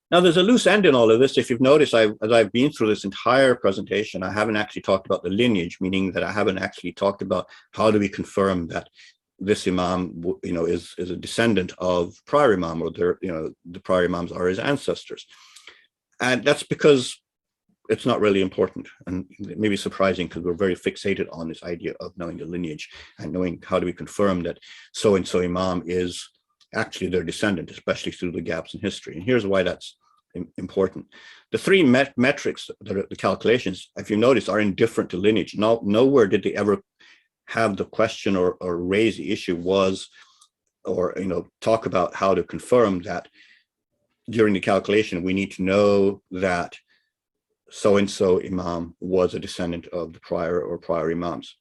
Now, there's a loose end in all of this. If you've noticed, as I've been through this entire presentation, I haven't actually talked about the lineage, meaning that I haven't actually talked about how do we confirm that this Imam, is a descendant of prior Imam, or the prior Imams are his ancestors. And that's because it's not really important, and it may be surprising because we're very fixated on this idea of knowing the lineage and knowing how do we confirm that so-and-so Imam is actually their descendant, especially through the gaps in history. And here's why that's important. The three metrics, the calculations, if you notice, are indifferent to lineage. Nowhere did they ever have the question or raise the issue talk about how to confirm that during the calculation, we need to know that so-and-so Imam was a descendant of the prior Imams.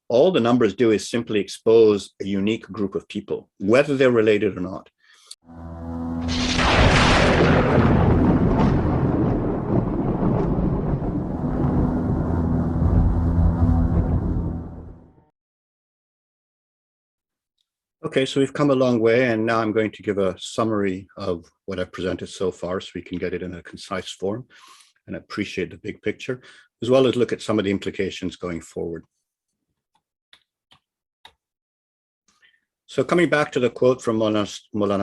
All the numbers do is simply expose a unique group of people, whether they're related or not. Okay, so we've come a long way, and now I'm going to give a summary of what I've presented so far so we can get it in a concise form and appreciate the big picture, as well as look at some of the implications going forward. So coming back to the quote from Maulana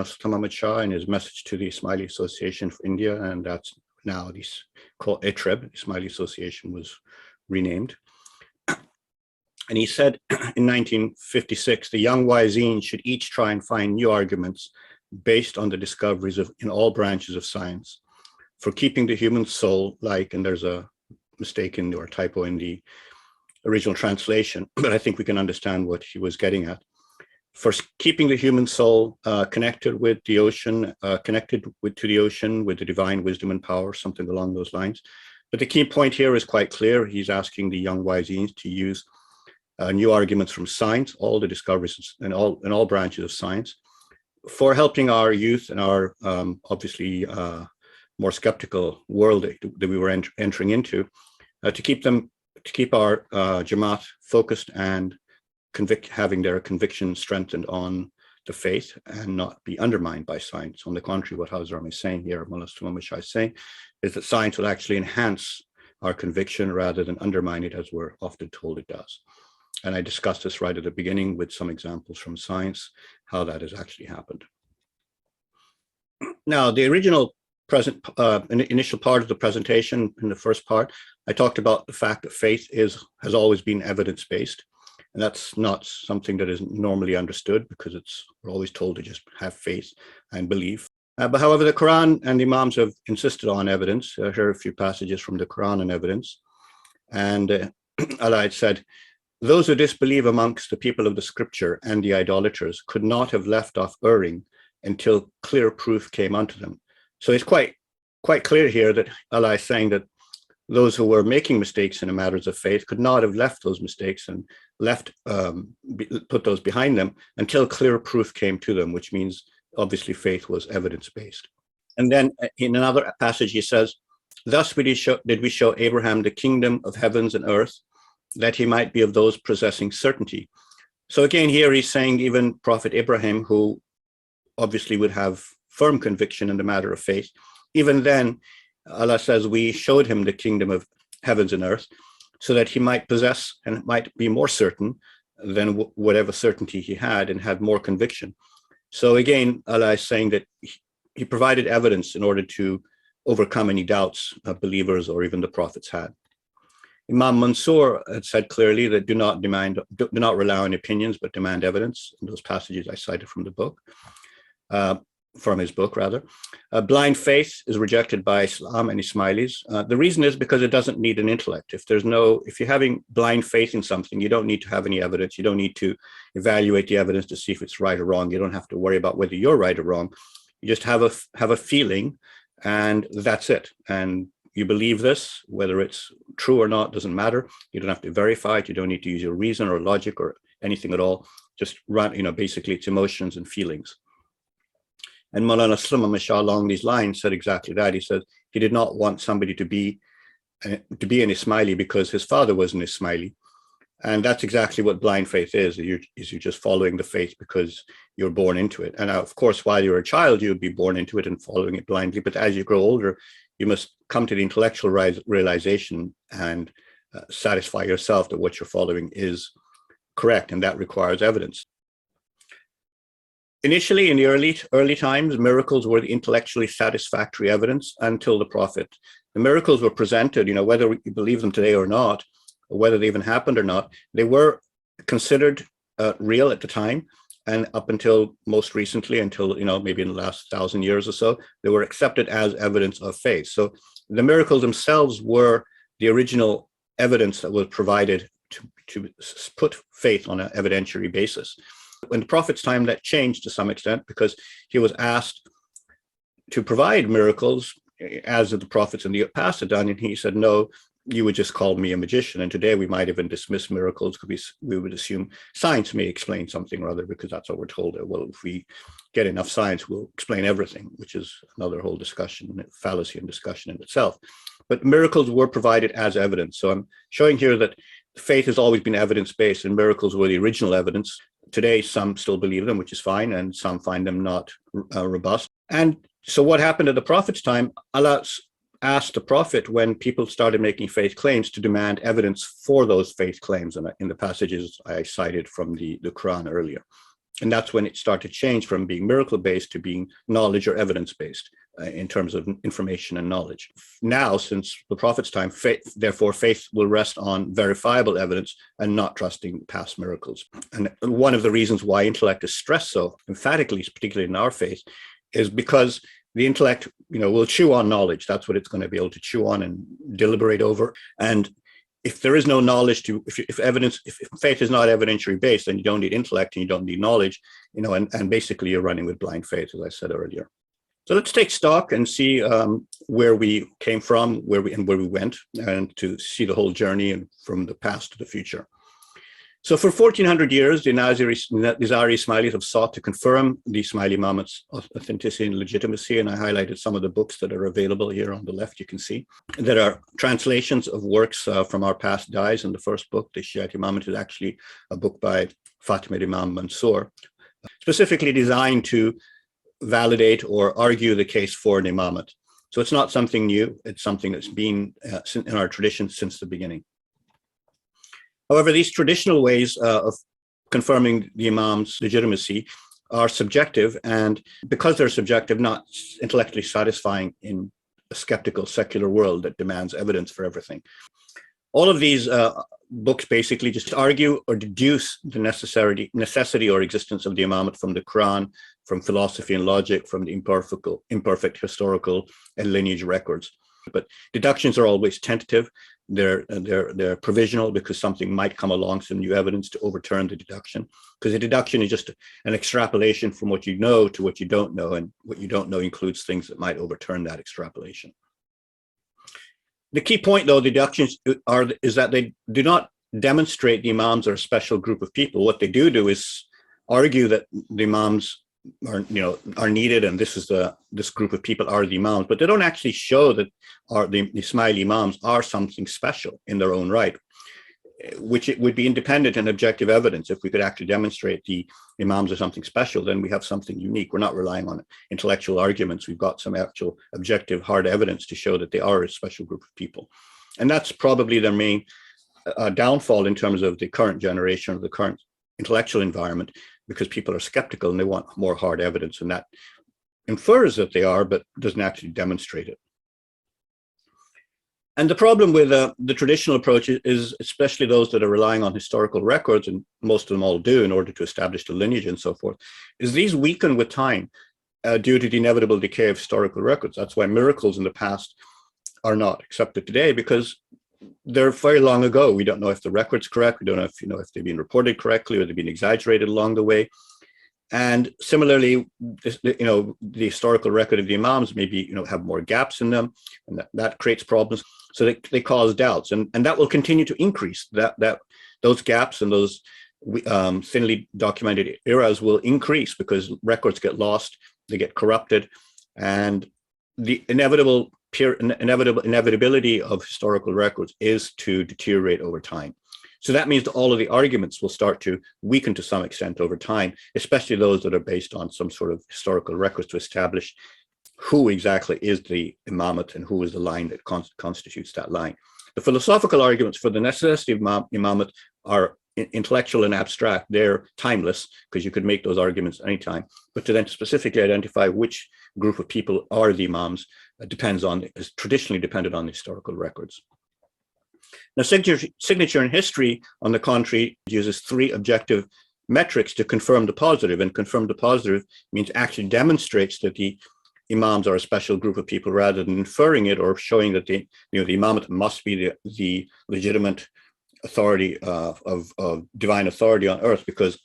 Sultan Ahmad Shah in his message to the Ismaili Association for India, and that's now called ITREB, Ismaili Association was renamed. And he said in 1956, the young Wazin should each try and find new arguments based on the discoveries in all branches of science for keeping the human soul and there's a mistake or typo in the original translation, but I think we can understand what he was getting at. For keeping the human soul connected with the ocean, to the ocean with the divine wisdom and power, something along those lines. But the key point here is quite clear. He's asking the young Wazins to use new arguments from science, all the discoveries in all branches of science, for helping our youth and our obviously more skeptical world that we were entering into, to keep our Jamat focused and having their conviction strengthened on the faith and not be undermined by science. On the contrary, what Hazram is saying here, Mullah Sultan Shah is saying, is that science will actually enhance our conviction rather than undermine it, as we're often told it does. And I discussed this right at the beginning with some examples from science, how that has actually happened. Now, the original initial part of the presentation, in the first part, I talked about the fact that faith has always been evidence-based. And that's not something that is normally understood, because we're always told to just have faith and believe. But however, the Quran and the Imams have insisted on evidence. Here are a few passages from the Quran on evidence. And Allah had said, those who disbelieve amongst the people of the scripture and the idolaters could not have left off erring until clear proof came unto them. So it's quite clear here that Allah is saying that those who were making mistakes in the matters of faith could not have left those mistakes and put those behind them until clear proof came to them, which means obviously faith was evidence-based. And then in another passage he says, thus did we show Abraham the kingdom of heavens and earth, that he might be of those possessing certainty. So again, here he's saying even Prophet Abraham, who obviously would have firm conviction in the matter of faith, even then, Allah says, we showed him the kingdom of heavens and earth so that he might possess and might be more certain than whatever certainty he had, and have more conviction. So again, Allah is saying that he provided evidence in order to overcome any doubts that believers or even the prophets had. Imam Mansour had said clearly that do not rely on opinions, but demand evidence. In those passages I cited from the book, from his book rather. Blind faith is rejected by Islam and Ismailis. The reason is because it doesn't need an intellect. If you're having blind faith in something, you don't need to have any evidence. You don't need to evaluate the evidence to see if it's right or wrong. You don't have to worry about whether you're right or wrong. You just have a feeling, and that's it. And you believe this, whether it's true or not, doesn't matter. You don't have to verify it. You don't need to use your reason or logic or anything at all. Just run, basically it's emotions and feelings. And Maulana Sultan Ahmad Shah along these lines said exactly that. He said he did not want somebody to be an Ismaili because his father was an Ismaili, And that's exactly what blind faith is. You're just following the faith because you're born into it. And of course, while you're a child, you'll be born into it and following it blindly. But as you grow older, you must come to the intellectual realization and satisfy yourself that what you're following is correct, and that requires evidence. Initially, in the early times, miracles were the intellectually satisfactory evidence until the Prophet. The miracles were presented, whether you believe them today or not, or whether they even happened or not, they were considered real at the time. And up until most recently, until, maybe in the last 1,000 years or so, they were accepted as evidence of faith. So the miracles themselves were the original evidence that was provided to put faith on an evidentiary basis. In the Prophet's time, that changed to some extent because he was asked to provide miracles, as the prophets in the past had done, and he said, no, you would just call me a magician. And today we might even dismiss miracles because we would assume science may explain something or other, because that's what we're told. Well, if we get enough science, we'll explain everything, which is another whole discussion, fallacy and discussion in itself. But miracles were provided as evidence. So I'm showing here that faith has always been evidence-based, and miracles were the original evidence. Today, some still believe them, which is fine, and some find them not robust. And so what happened at the Prophet's time, Allah asked the Prophet, when people started making faith claims, to demand evidence for those faith claims, and in the passages I cited from the Qur'an earlier. And that's when it started to change from being miracle-based to being knowledge or evidence-based in terms of information and knowledge. Now, since the Prophet's time, therefore, faith will rest on verifiable evidence and not trusting past miracles. And one of the reasons why intellect is stressed so emphatically, particularly in our faith, is because the intellect, will chew on knowledge. That's what it's going to be able to chew on and deliberate over. And if there is no knowledge if faith is not evidentiary based, then you don't need intellect and you don't need knowledge, and basically you're running with blind faith, as I said earlier. So let's take stock and see where we came from, where we went, and to see the whole journey and from the past to the future. So for 1400 years, the Nizari Ismailis have sought to confirm the Ismaili Imamat's authenticity and legitimacy, and I highlighted some of the books that are available here on the left, you can see. There are translations of works from our past dies, and the first book, the Shiite Imamat, is actually a book by Fatimid Imam Mansour, specifically designed to validate or argue the case for an Imamat. So it's not something new, it's something that's been in our tradition since the beginning. However, these traditional ways of confirming the Imam's legitimacy are subjective, and because they're subjective, not intellectually satisfying in a skeptical secular world that demands evidence for everything. All of these books basically just argue or deduce the necessity or existence of the Imamat from the Qur'an, from philosophy and logic, from the imperfect historical and lineage records. But deductions are always tentative. They're provisional, because something might come along, some new evidence to overturn the deduction. Because a deduction is just an extrapolation from what you know to what you don't know, and what you don't know includes things that might overturn that extrapolation. The key point, though, deductions is that they do not demonstrate the Imams are a special group of people. What they do is argue that the Imams are needed, and this group of people are the Imams, but they don't actually show that the Ismaili Imams are something special in their own right, which it would be independent and objective evidence. If we could actually demonstrate the Imams are something special, then we have something unique. We're not relying on intellectual arguments. We've got some actual objective hard evidence to show that they are a special group of people. And that's probably their main downfall in terms of the current generation, or the current intellectual environment, because people are skeptical and they want more hard evidence, and that infers that they are, but doesn't actually demonstrate it. And the problem with the traditional approach is, especially those that are relying on historical records, and most of them all do in order to establish the lineage and so forth, is these weaken with time due to the inevitable decay of historical records. That's why miracles in the past are not accepted today, because they're very long ago. We don't know if the record's correct. We don't know if they've been reported correctly, or they've been exaggerated along the way. And similarly, the historical record of the Imams maybe have more gaps in them, and that creates problems. So they cause doubts, and that will continue to increase. Those gaps and those thinly documented eras will increase, because records get lost, they get corrupted, and the inevitability of historical records is to deteriorate over time. So that means that all of the arguments will start to weaken to some extent over time, especially those that are based on some sort of historical records to establish who exactly is the imamate and who is the line that constitutes that line. The philosophical arguments for the necessity of imamate are intellectual and abstract. They're timeless because you could make those arguments anytime. But to then specifically identify which group of people are the imams is traditionally dependent on the historical records. Now, signature in history, on the contrary, uses three objective metrics to confirm the positive, and confirm the positive means actually demonstrates that the imams are a special group of people rather than inferring it or showing that the imamate must be the legitimate authority of divine authority on earth, because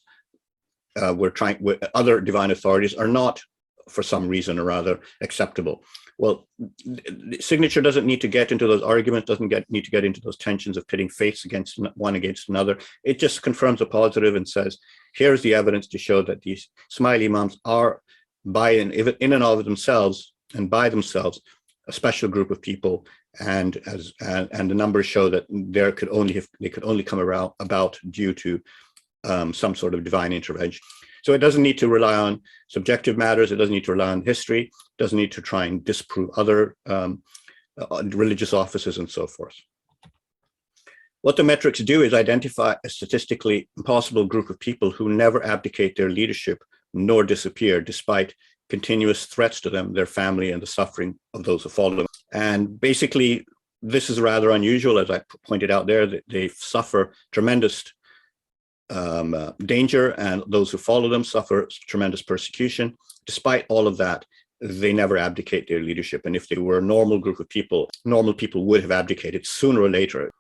other divine authorities are not, for some reason or other, acceptable. Well, signature doesn't need to get into those arguments, doesn't need to get into those tensions of pitting faiths against one against another. It just confirms a positive and says, here's the evidence to show that these Ismaili Imams are, in and of themselves and by themselves, a special group of people, and the numbers show that they could only come about due to some sort of divine intervention. So it doesn't need to rely on subjective matters. It doesn't need to rely on history. It doesn't need to try and disprove other religious offices and so forth. What the metrics do is identify a statistically impossible group of people who never abdicate their leadership nor disappear, despite continuous threats to them, their family, and the suffering of those who follow them. And basically, this is rather unusual, as I pointed out there, that they suffer tremendous danger, and those who follow them suffer tremendous persecution. Despite all of that, they never abdicate their leadership. And if they were a normal group of people, normal people would have abdicated sooner or later.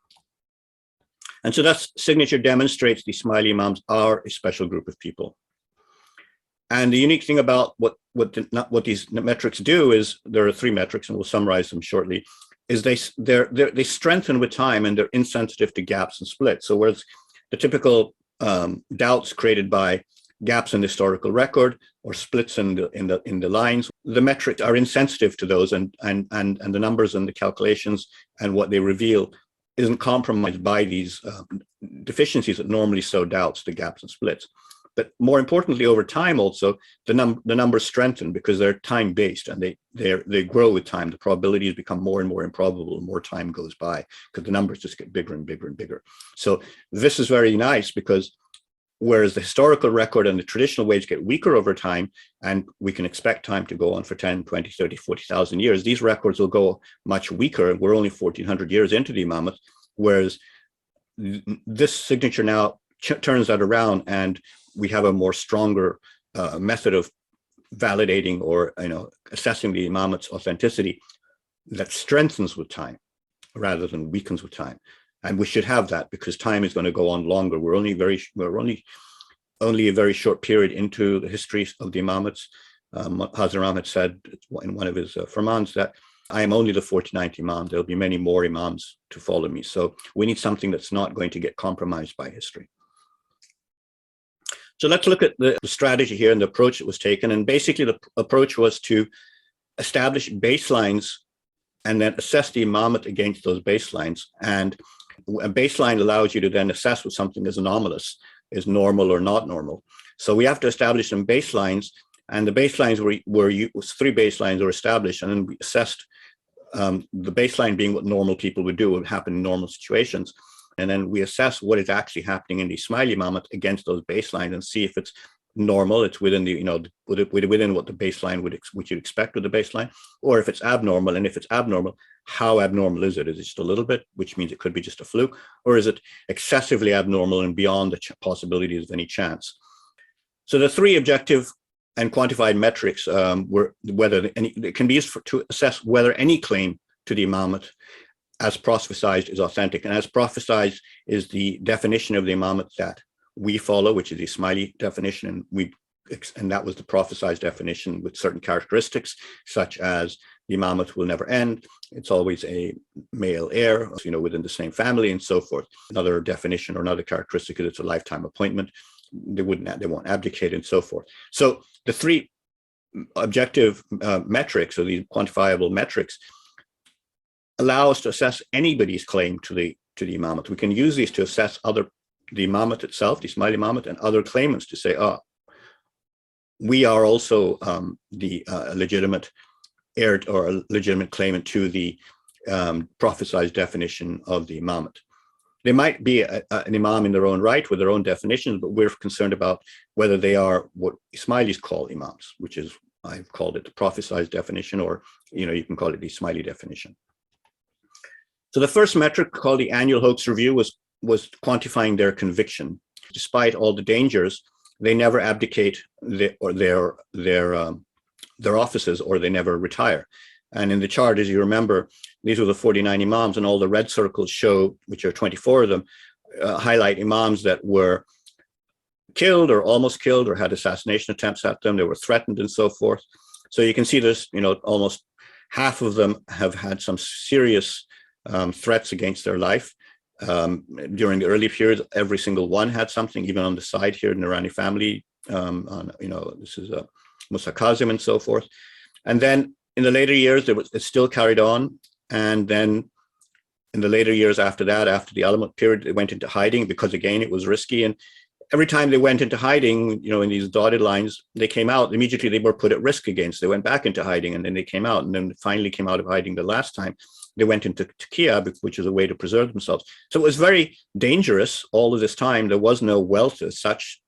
And so that signature demonstrates the Ismaili Imams are a special group of people. And the unique thing about what these metrics do is, there are three metrics, and we'll summarize them shortly, is they strengthen with time, and they're insensitive to gaps and splits. So whereas the typical doubts created by gaps in the historical record or splits in the lines, the metrics are insensitive to those, and the numbers and the calculations and what they reveal isn't compromised by these deficiencies that normally sow doubts, the gaps and splits. But more importantly, over time also, the numbers strengthen because they're time-based, and they grow with time. The probabilities become more and more improbable the more time goes by, because the numbers just get bigger and bigger and bigger. So this is very nice, because whereas the historical record and the traditional ways get weaker over time, and we can expect time to go on for 10, 20, 30, 40,000 years, these records will go much weaker. We're only 1,400 years into the Imamate, whereas this signature now turns that around, and we have a more stronger method of validating or assessing the Imamate's authenticity that strengthens with time rather than weakens with time. And we should have that, because time is going to go on longer. We're only a very short period into the history of the Imamates. Hazrat Ahmad said in one of his firmans that I am only the 49th Imam. There'll be many more Imams to follow me. So we need something that's not going to get compromised by history. So let's look at the strategy here and the approach that was taken. And basically the approach was to establish baselines and then assess the Imamate against those baselines. And a baseline allows you to then assess what something is anomalous, is normal or not normal. So we have to establish some baselines, and the baselines three baselines were established, and then we assessed the baseline being what normal people would do, would happen in normal situations. And then we assess what is actually happening in the Ismaili Imamate against those baselines, and see if it's normal, it's within the, within what the baseline would you expect with the baseline, or if it's abnormal. And if it's abnormal, how abnormal is it? Is it just a little bit, which means it could be just a fluke, or is it excessively abnormal and beyond the possibilities of any chance? So the three objective and quantified metrics were whether it can be used to assess whether any claim to the Imamate as prophesied is authentic. And as prophesied is the definition of the Imamate that we follow, which is the Ismaili definition, and that was the prophesied definition with certain characteristics, such as the Imamate will never end. It's always a male heir, within the same family, and so forth. Another definition or another characteristic is it's a lifetime appointment. They won't abdicate, and so forth. So the three objective metrics, or these quantifiable metrics, allow us to assess anybody's claim to the Imamat. We can use these to assess the Imamat itself, the Ismaili Imamat, and other claimants to say, we are also the legitimate heir or a legitimate claimant to the prophesized definition of the Imamat. They might be an Imam in their own right with their own definitions, but we're concerned about whether they are what Ismailis call Imams, which is, I've called it the prophesized definition, or you can call it the Ismaili definition. So the first metric, called the annual hoax review, was quantifying their conviction. Despite all the dangers, they never abdicate their offices, or they never retire. And in the chart, as you remember, these were the 49 Imams, and all the red circles show, which are 24 of them, highlight Imams that were killed or almost killed or had assassination attempts at them. They were threatened and so forth. So you can see this, almost half of them have had some serious threats against their life. During the early periods, every single one had something, even on the side here, the Nurani family, this is Musa Kazim and so forth. And then in the later years, it still carried on. And then in the later years after that, after the Alamut period, they went into hiding because, again, it was risky. And every time they went into hiding, in these dotted lines, they came out. Immediately, they were put at risk again. So they went back into hiding, and then they came out. And then finally came out of hiding the last time. They went into Taqiyya, which is a way to preserve themselves. So it was very dangerous all of this time. There was no wealth as such.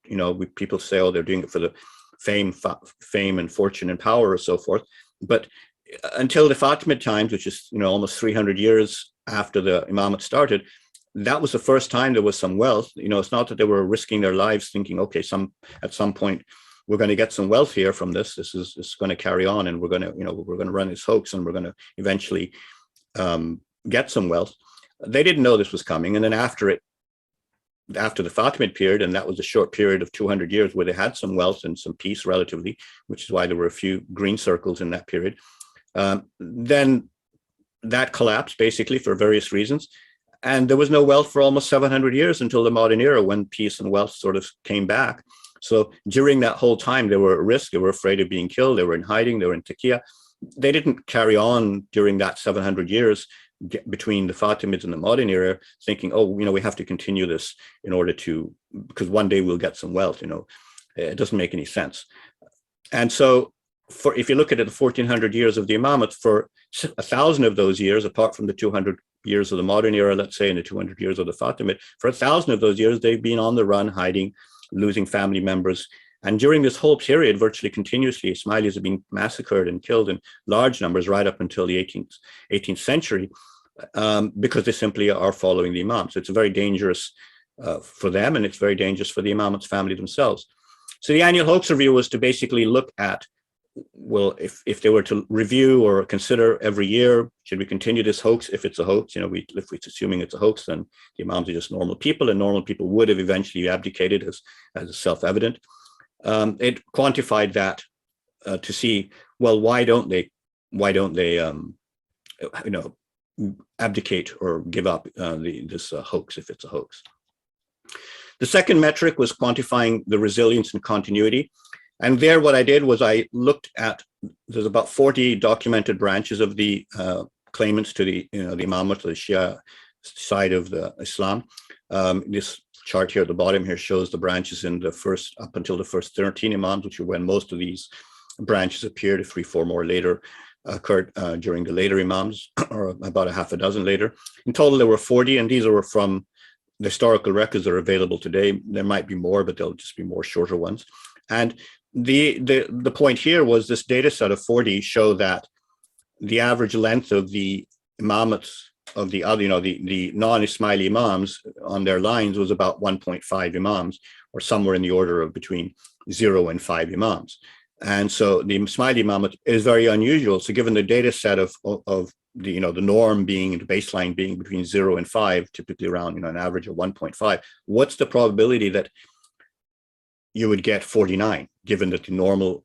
People say, oh, they're doing it for the fame and fortune and power or so forth. But until the Fatimid times, which is almost 300 years after the Imamate started, that was the first time there was some wealth. It's not that they were risking their lives thinking, okay, at some point we're going to get some wealth here from this. This is going to carry on, and we're going to run this hoax, and we're going to eventually get some wealth. They didn't know this was coming. And then after the Fatimid period, and that was a short period of 200 years where they had some wealth and some peace relatively, which is why there were a few green circles in that period. Then that collapsed basically for various reasons. And there was no wealth for almost 700 years until the modern era, when peace and wealth sort of came back. So during that whole time, they were at risk. They were afraid of being killed. They were in hiding. They were in Taqiyya. They didn't carry on during that 700 years between the Fatimids and the modern era thinking, oh, we have to continue this in order to, because one day we'll get some wealth. It doesn't make any sense. And so if you look at it, the 1400 years of the Imamate, for 1,000 of those years, apart from the 200 years of the modern era, let's say, and the 200 years of the Fatimid, for 1,000 of those years, they've been on the run, hiding, losing family members. And during this whole period, virtually continuously, Ismailis have been massacred and killed in large numbers right up until the 18th century, because they simply are following the Imams. So it's very dangerous for them, and it's very dangerous for the Imamate's family themselves. So the annual hoax review was to basically look at, well, if they were to review or consider every year, should we continue this hoax? If it's a hoax, if we're assuming it's a hoax, then the Imams are just normal people, and normal people would have eventually abdicated, as self-evident. It quantified that to see, well, why don't they abdicate or give up this hoax if it's a hoax. The second metric was quantifying the resilience and continuity. And there, what I did was I looked at, there's about 40 documented branches of the claimants to the Imamate, the Shia side of the Islam. This chart here at the bottom here shows the branches in up until the first 13 Imams, which are when most of these branches appeared. 3-4 more later occurred during the later Imams, or about a half a dozen later. In total, there were 40, and these are from the historical records that are available today. There might be more, but they'll just be more shorter ones. And the point here was this data set of 40 show that the average length of the Imamates of the other, the non-Ismaili Imams on their lines was about 1.5 Imams, or somewhere in the order of between 0 and 5 Imams. And so the Ismaili Imamate is very unusual. So given the data set of the, the norm being, the baseline being between 0 and 5, typically around, an average of 1.5, what's the probability that you would get 49, given that the normal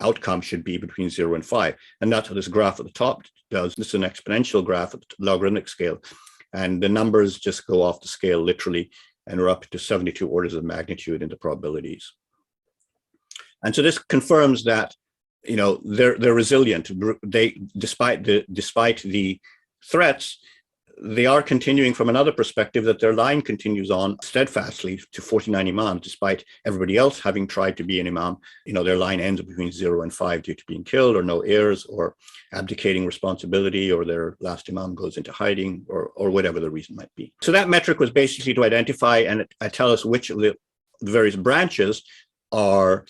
outcome should be between 0 and 5? And that's what this graph at the top does. This is an exponential graph at the logarithmic scale. And the numbers just go off the scale literally, and are up to 72 orders of magnitude in the probabilities. And so this confirms that, they're resilient. Despite the threats, they are continuing from another perspective, that their line continues on steadfastly to 49 Imams, despite everybody else having tried to be an Imam. Their line ends between 0 and 5 due to being killed, or no heirs, or abdicating responsibility, or their last Imam goes into hiding, or whatever the reason might be. So that metric was basically to identify and tell us which of the various branches are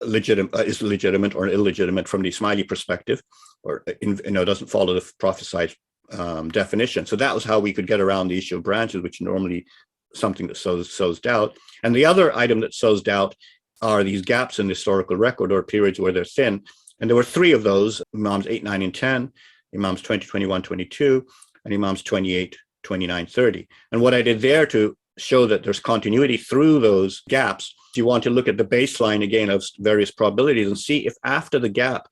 is legitimate or illegitimate from the Ismaili perspective, or doesn't follow the prophesied definition. So that was how we could get around the issue of branches, which normally something that sows doubt. And the other item that sows doubt are these gaps in the historical record, or periods where they're thin. And there were 3 of those: Imams 8, 9, and 10, Imams 20, 21, 22, and Imams 28, 29, 30. And what I did there to show that there's continuity through those gaps, you want to look at the baseline again of various probabilities and see if after the gap,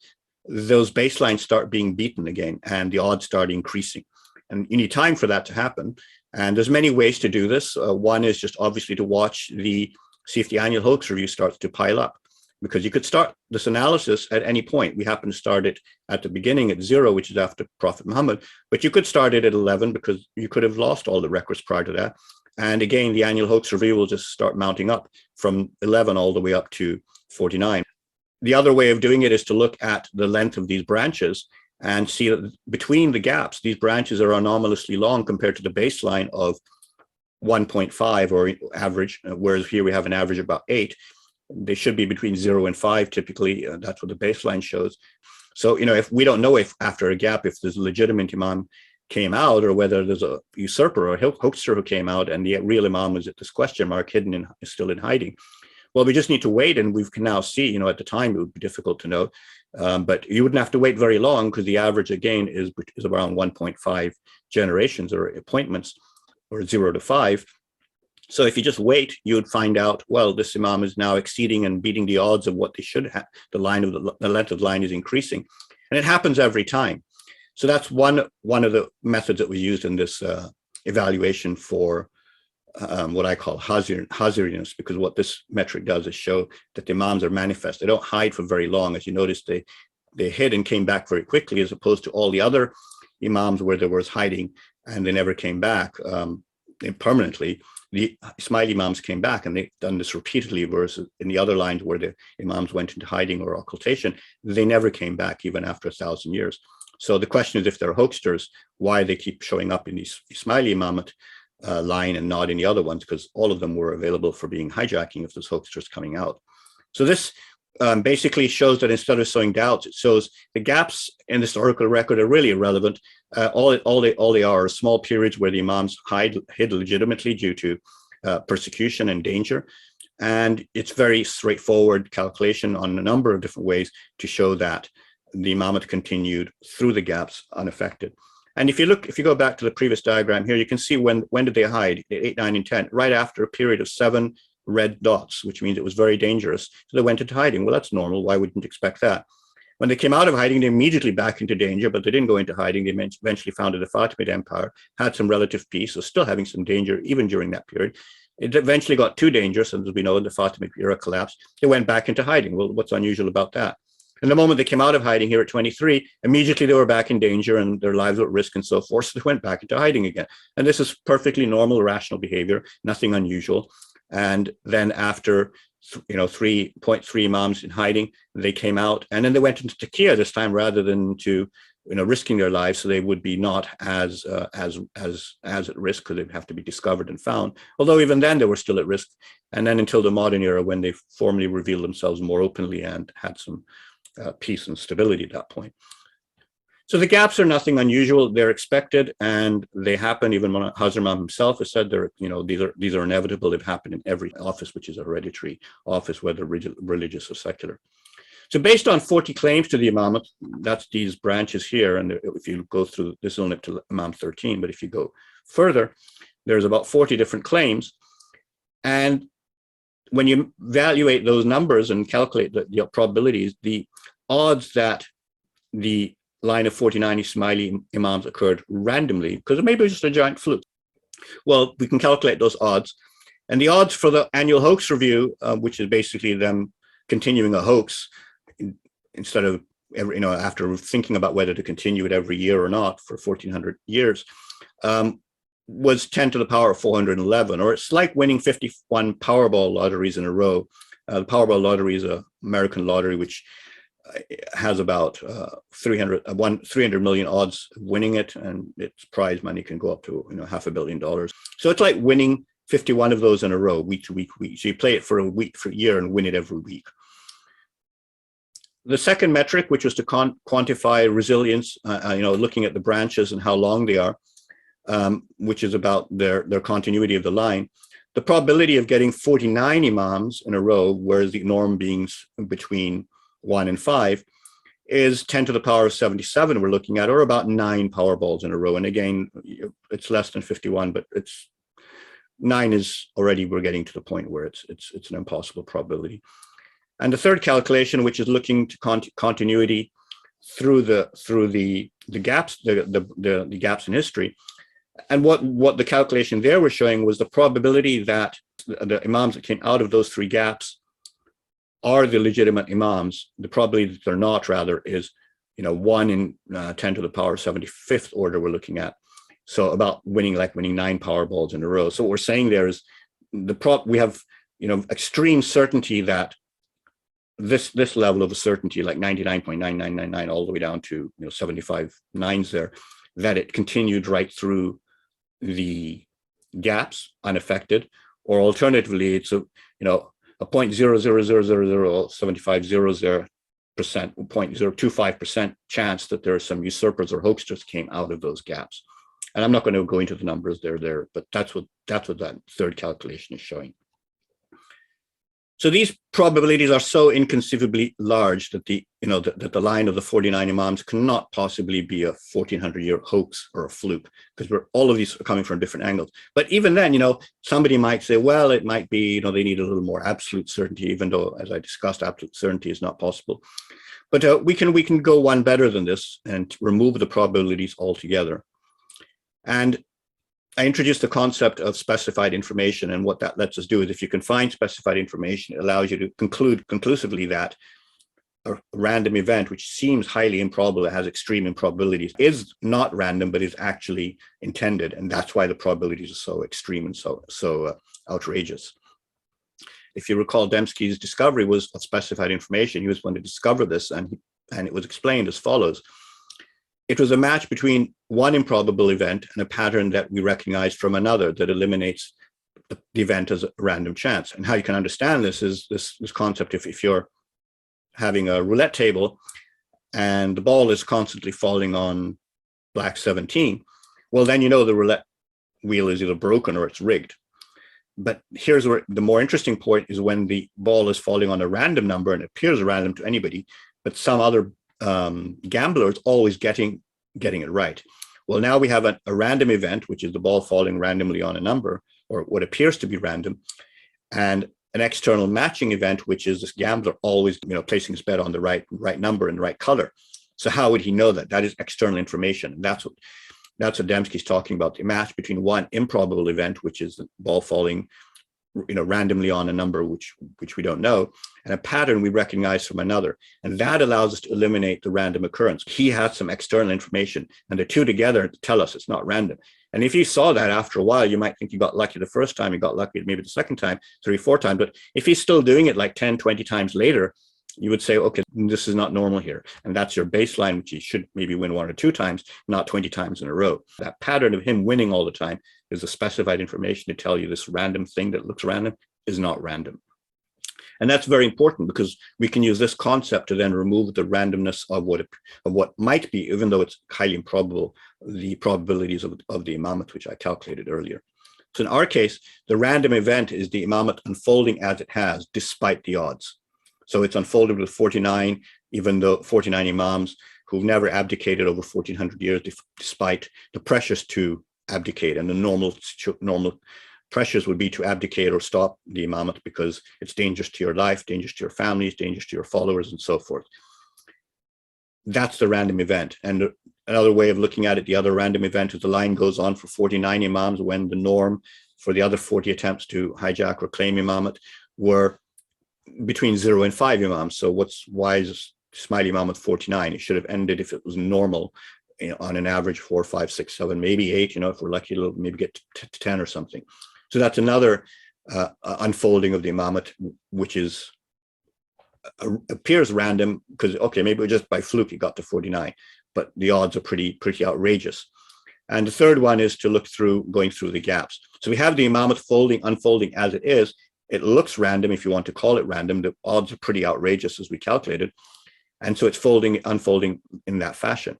those baselines start being beaten again and the odds start increasing. And you need time for that to happen. And there's many ways to do this. One is just obviously to see if the annual hoax review starts to pile up, because you could start this analysis at any point. We happen to start it at the beginning at 0, which is after Prophet Muhammad, but you could start it at 11 because you could have lost all the records prior to that. And again, the annual hoax review will just start mounting up from 11 all the way up to 49. The other way of doing it is to look at the length of these branches and see that between the gaps, these branches are anomalously long compared to the baseline of 1.5 or average, whereas here we have an average of about 8. They should be between 0 and 5 typically. That's what the baseline shows. So, if we don't know if after a gap, if there's a legitimate Imam came out, or whether there's a usurper or a hoaxer who came out and the real Imam is at this question mark, hidden still in hiding. Well, we just need to wait, and we can now see, at the time it would be difficult to know, but you wouldn't have to wait very long, because the average again is around 1.5 generations or appointments, or 0 to 5. So if you just wait, you would find out, well, this Imam is now exceeding and beating the odds of what they should have. The length of the line is increasing, and it happens every time. So that's one of the methods that was used in this evaluation for what I call hazardiness, because what this metric does is show that the Imams are manifest. They don't hide for very long. As you notice, they hid and came back very quickly, as opposed to all the other Imams where there was hiding and they never came back permanently. The Ismaili Imams came back, and they've done this repeatedly, whereas in the other lines where the Imams went into hiding or occultation, they never came back even after 1,000 years. So the question is, if they're hoaxers, why they keep showing up in the Ismaili Imamat line and not in the other ones, because all of them were available for being hijacking if there's hoaxers coming out. So this basically shows that instead of sowing doubts, it shows the gaps in the historical record are really irrelevant. All they are small periods where the Imams hid legitimately due to persecution and danger. And it's very straightforward calculation on a number of different ways to show that the Imamate continued through the gaps unaffected. And if you go back to the previous diagram here, you can see when did they hide, 8, 9, and 10, right after a period of 7 red dots, which means it was very dangerous. So they went into hiding. Well, that's normal. Why wouldn't you expect that? When they came out of hiding, they immediately back into danger, but they didn't go into hiding. They eventually founded the Fatimid Empire, had some relative peace, so still having some danger even during that period. It eventually got too dangerous, and as we know, the Fatimid era collapsed. They went back into hiding. Well, what's unusual about that? And the moment they came out of hiding here at 23, immediately they were back in danger and their lives were at risk and so forth. So they went back into hiding again. And this is perfectly normal, rational behavior, nothing unusual. And then after, 3.3 Imams in hiding, they came out, and then they went into taqiyya this time rather than to, risking their lives, so they would be not as at risk, because they'd have to be discovered and found. Although even then they were still at risk. And then until the modern era, when they formally revealed themselves more openly and had some peace and stability at that point. So the gaps are nothing unusual. They're expected, and they happen. Even Hazrat Imam himself has said these are inevitable. They've happened in every office, which is a hereditary office, whether religious or secular. So based on 40 claims to the Imamate, that's these branches here. And if you go through, this is only up to Imam 13, but if you go further, there's about 40 different claims. And when you evaluate those numbers and calculate the probabilities, the odds that the line of 49 Ismaili Imams occurred randomly, because maybe it was just a giant fluke. Well, we can calculate those odds. And the odds for the annual hoax review, which is basically them continuing a hoax instead of after thinking about whether to continue it every year or not for 1400 years, was 10 to the power of 411, or it's like winning 51 Powerball lotteries in a row. The Powerball lottery is an American lottery which has about 300 million odds of winning it, and its prize money can go up to $500 million. So it's like winning 51 of those in a row, week to week. So you play it for a year and win it every week. The second metric, which was to quantify resilience, looking at the branches and how long they are, which is about their continuity of the line. The probability of getting 49 Imams in a row, whereas the norm being between 1 and 5, is 10 to the power of 77 we're looking at, or about 9 Powerballs in a row. And again, it's less than 51, but it's 9 is already, we're getting to the point where it's an impossible probability. And the third calculation, which is looking to continuity through the gaps, the gaps in history. And what the calculation there was showing was the probability that the Imams that came out of those 3 gaps are the legitimate Imams. The probability that they're not, rather, is 1 in 10 to the power 75th order we're looking at. So about winning 9 Powerballs in a row. So what we're saying there is we have extreme certainty that this level of certainty, like 99.9999 all the way down to 75 nines there, that it continued right through the gaps unaffected, or alternatively it's a 0.000007500% 0.025% chance that there are some usurpers or hoaxers came out of those gaps. And I'm not going to go into the numbers there, but that's what that third calculation is showing. So these probabilities are so inconceivably large that the line of the 49 Imams cannot possibly be a 1400-year hoax or a fluke, because all of these are coming from different angles. But even then, somebody might say, well, it might be, they need a little more absolute certainty, even though, as I discussed, absolute certainty is not possible. But we can go one better than this and remove the probabilities altogether. And I introduced the concept of specified information, and what that lets us do is, if you can find specified information, it allows you to conclude conclusively that a random event, which seems highly improbable, it has extreme improbabilities, is not random, but is actually intended. And that's why the probabilities are so extreme and so outrageous. If you recall, Dembski's discovery was of specified information. He was one to discover this, and it was explained as follows. It was a match between one improbable event and a pattern that we recognize from another that eliminates the event as a random chance. And how you can understand this is this concept. If you're having a roulette table and the ball is constantly falling on black 17, well, then the roulette wheel is either broken or it's rigged. But here's where the more interesting point is, when the ball is falling on a random number and it appears random to anybody, but some other gambler is always getting it right. Well, now we have a random event, which is the ball falling randomly on a number, or what appears to be random, and an external matching event, which is this gambler always placing his bet on the right number and the right color. So how would he know that? That is external information. And that's what Dembski's talking about, the match between one improbable event, which is the ball falling randomly on a number which we don't know, and a pattern we recognize from another. And that allows us to eliminate the random occurrence. He had some external information, and the two together tell us it's not random. And if you saw that after a while, you might think you got lucky the first time, you got lucky maybe the second time, 3, 4 times. But if he's still doing it like 10, 20 times later, you would say, okay, this is not normal here. And that's your baseline, which you should maybe win 1 or 2 times, not 20 times in a row. That pattern of him winning all the time is a specified information to tell you this random thing that looks random is not random. And that's very important, because we can use this concept to then remove the randomness of what might be, even though it's highly improbable, the probabilities of the Imamat, which I calculated earlier. So in our case, the random event is the Imamat unfolding as it has, despite the odds. So it's unfolded with 49, even though 49 Imams who've never abdicated over 1400 years, despite the pressures to abdicate. And the normal pressures would be to abdicate or stop the Imamat, because it's dangerous to your life, dangerous to your families, dangerous to your followers, and so forth. That's the random event. And another way of looking at it, the other random event is the line goes on for 49 Imams, when the norm for the other 40 attempts to hijack or claim Imamat were between 0 and 5 Imams. So why is Ismaili Imamat 49. It should have ended if it was normal, on an average 4, 5, 6, 7, maybe 8. If we're lucky, it'll maybe get to 10 or something. So that's another unfolding of the Imamat, which is appears random because, okay, maybe just by fluke it got to 49, but the odds are pretty outrageous. And the third one is to look through, going through the gaps. So we have the Imamat unfolding as it is. It looks random, if you want to call it random. The odds are pretty outrageous as we calculated. And so it's unfolding in that fashion.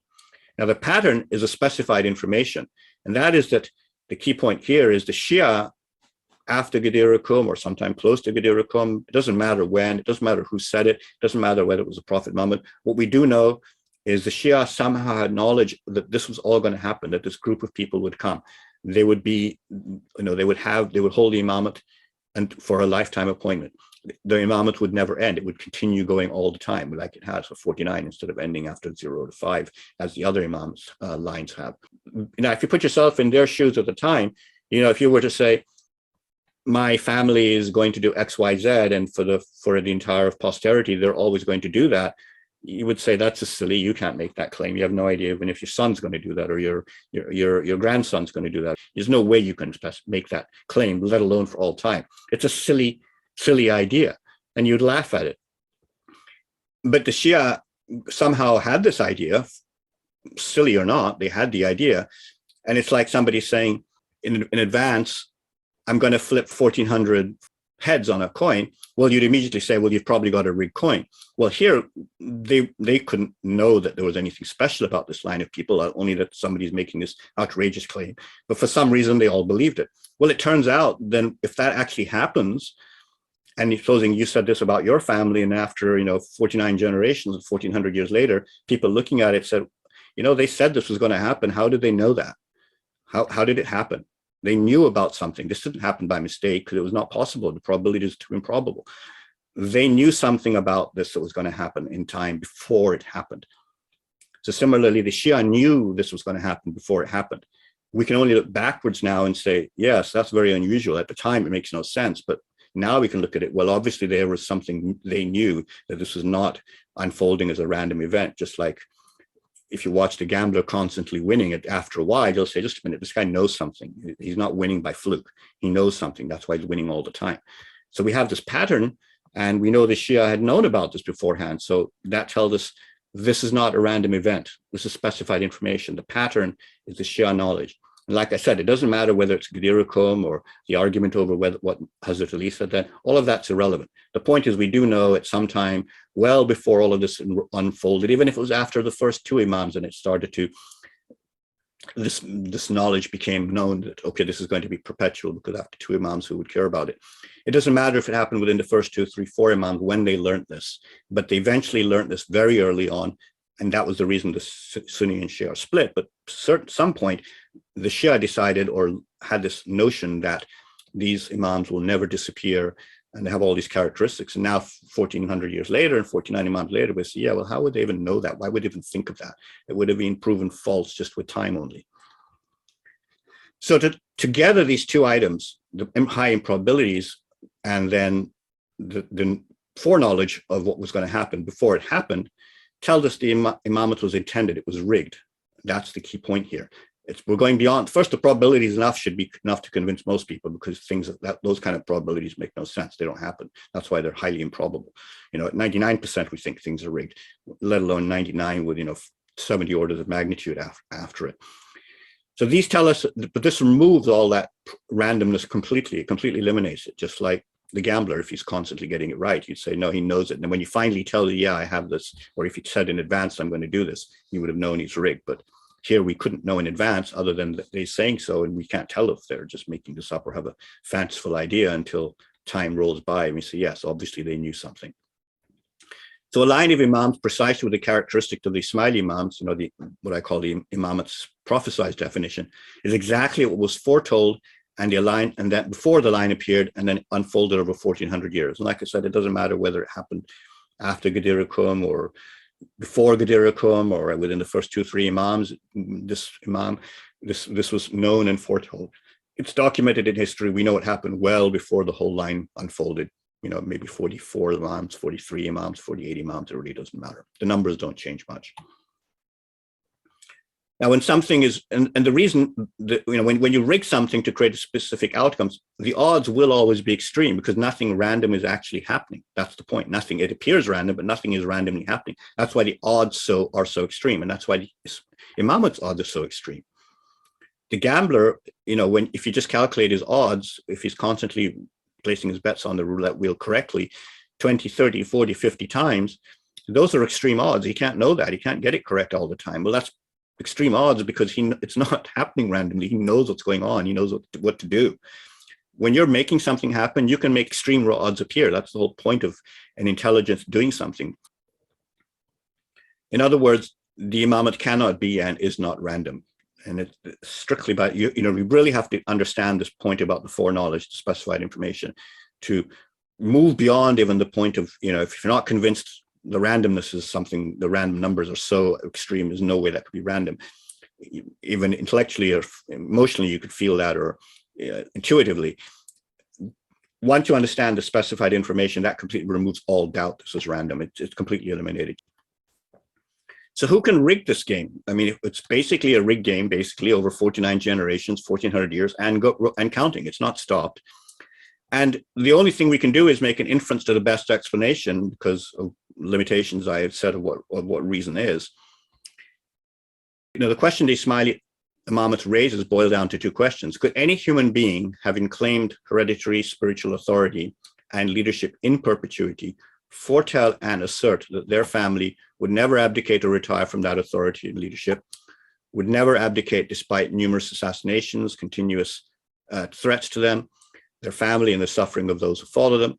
Now, the pattern is a specified information. And that is that the key point here is the Shia after Ghadir Qum, or sometime close to Ghadir Qum. It doesn't matter when, it doesn't matter who said it, it doesn't matter whether it was the Prophet Muhammad. What we do know is the Shia somehow had knowledge that this was all going to happen, that this group of people would come. They would be, they would hold the Imamat and for a lifetime appointment. The Imamat would never end. It would continue going all the time, like it has for 49, instead of ending after 0 to 5, as the other Imams' lines have. Now, if you put yourself in their shoes at the time, if you were to say, my family is going to do X, Y, Z, and for the entire of posterity, they're always going to do that, you would say that's a silly. You can't make that claim. You have no idea even if your son's going to do that or your grandson's going to do that. There's no way you can make that claim, let alone for all time. It's a silly idea, and you'd laugh at it. But the Shia somehow had this idea, silly or not, they had the idea, and it's like somebody saying in advance, I'm going to flip 1,400 heads on a coin. Well, you'd immediately say, well, you've probably got a rigged coin. Well, here, they couldn't know that there was anything special about this line of people, only that somebody's making this outrageous claim. But for some reason, they all believed it. Well, it turns out then if that actually happens, and supposing you said this about your family, and after 49 generations, 1,400 years later, people looking at it said, they said this was going to happen. How did they know that? How did it happen? They knew about something. This didn't happen by mistake because it was not possible. The probability is too improbable. They knew something about this that was going to happen in time before it happened. So similarly, the Shia knew this was going to happen before it happened. We can only look backwards now and say, yes, that's very unusual. At the time, it makes no sense. But now we can look at it. Well, obviously, there was something they knew, that this was not unfolding as a random event, just like if you watch the gambler constantly winning it, after a while, you'll say, just a minute, this guy knows something. He's not winning by fluke. He knows something. That's why he's winning all the time. So we have this pattern, and we know the Shia had known about this beforehand. So that tells us this is not a random event. This is specified information. The pattern is the Shia knowledge. And like I said, it doesn't matter whether it's Ghadir Qum or the argument over what Hazrat Ali said then. All of that's irrelevant. The point is we do know at some time, well before all of this unfolded, even if it was after the first 2 Imams and it started to, this knowledge became known that, okay, this is going to be perpetual because after 2 Imams, who would care about it? It doesn't matter if it happened within the first 2, 3, 4 Imams when they learned this, but they eventually learned this very early on. And that was the reason the Sunni and Shia are split. But at some point, the Shia decided or had this notion that these Imams will never disappear and they have all these characteristics. And now 1,400 years later and 49 Imams later, we say, yeah, well, how would they even know that? Why would they even think of that? It would have been proven false just with time only. So together, these 2 items, the high improbabilities and then the foreknowledge of what was going to happen before it happened, tells us the Imamat was intended, it was rigged. That's the key point here. We're going beyond. First, the probabilities should be enough to convince most people, because those kind of probabilities make no sense. They don't happen. That's why they're highly improbable. At 99%, we think things are rigged, let alone 99 with 70 orders of magnitude after it. So these tell us, but this removes all that randomness completely. It completely eliminates it, just like the gambler, if he's constantly getting it right, you'd say, no, he knows it. And then when you finally tell you, yeah, I have this, or if he said in advance, I'm going to do this, you would have known he's rigged. But here we couldn't know in advance other than they saying so. And we can't tell if they're just making this up or have a fanciful idea until time rolls by. And we say, yes, obviously they knew something. So a line of Imams, precisely with the characteristic of the Ismaili Imams, what I call the Imamat's prophesized definition, is exactly what was foretold and that before the line appeared and then unfolded over 1,400 years. And like I said, it doesn't matter whether it happened after Ghadir Qum or before Ghadir Qum or within the first 2, 3 Imams. This was known and foretold. It's documented in history. We know it happened well before the whole line unfolded maybe 44 Imams, 43 Imams, 48 Imams, it really doesn't matter. The numbers don't change much. Now, when something is, and the reason that, when you rig something to create a specific outcomes, the odds will always be extreme because nothing random is actually happening. That's the point. Nothing, it appears random, but nothing is randomly happening. That's why the odds are so extreme. And that's why the Imamat's odds are so extreme. The gambler, if you just calculate his odds, if he's constantly placing his bets on the roulette wheel correctly, 20, 30, 40, 50 times, those are extreme odds. He can't know that. He can't get it correct all the time. Well, that's extreme odds because it's not happening randomly. He knows what's going on. He knows what to do. When you're making something happen, you can make extreme odds appear. That's the whole point of an intelligence doing something. In other words, the Imamat cannot be and is not random. And it's strictly about, we really have to understand this point about the foreknowledge, the specified information, to move beyond even the point of, if you're not convinced the randomness is something, the random numbers are so extreme, there's no way that could be random. Even intellectually or emotionally, you could feel that, or intuitively. Once you understand the specified information, that completely removes all doubt this is random. It's completely eliminated. So who can rig this game? I mean, it's basically a rigged game, basically over 49 generations, 1400 years, and counting. It's not stopped. And the only thing we can do is make an inference to the best explanation because of limitations I have said of what reason is. The question the Ismaili Imamat raises boils down to two questions. Could any human being, having claimed hereditary spiritual authority and leadership in perpetuity, foretell and assert that their family would never abdicate or retire from that authority and leadership, would never abdicate despite numerous assassinations, continuous threats to them, their family, and the suffering of those who follow them?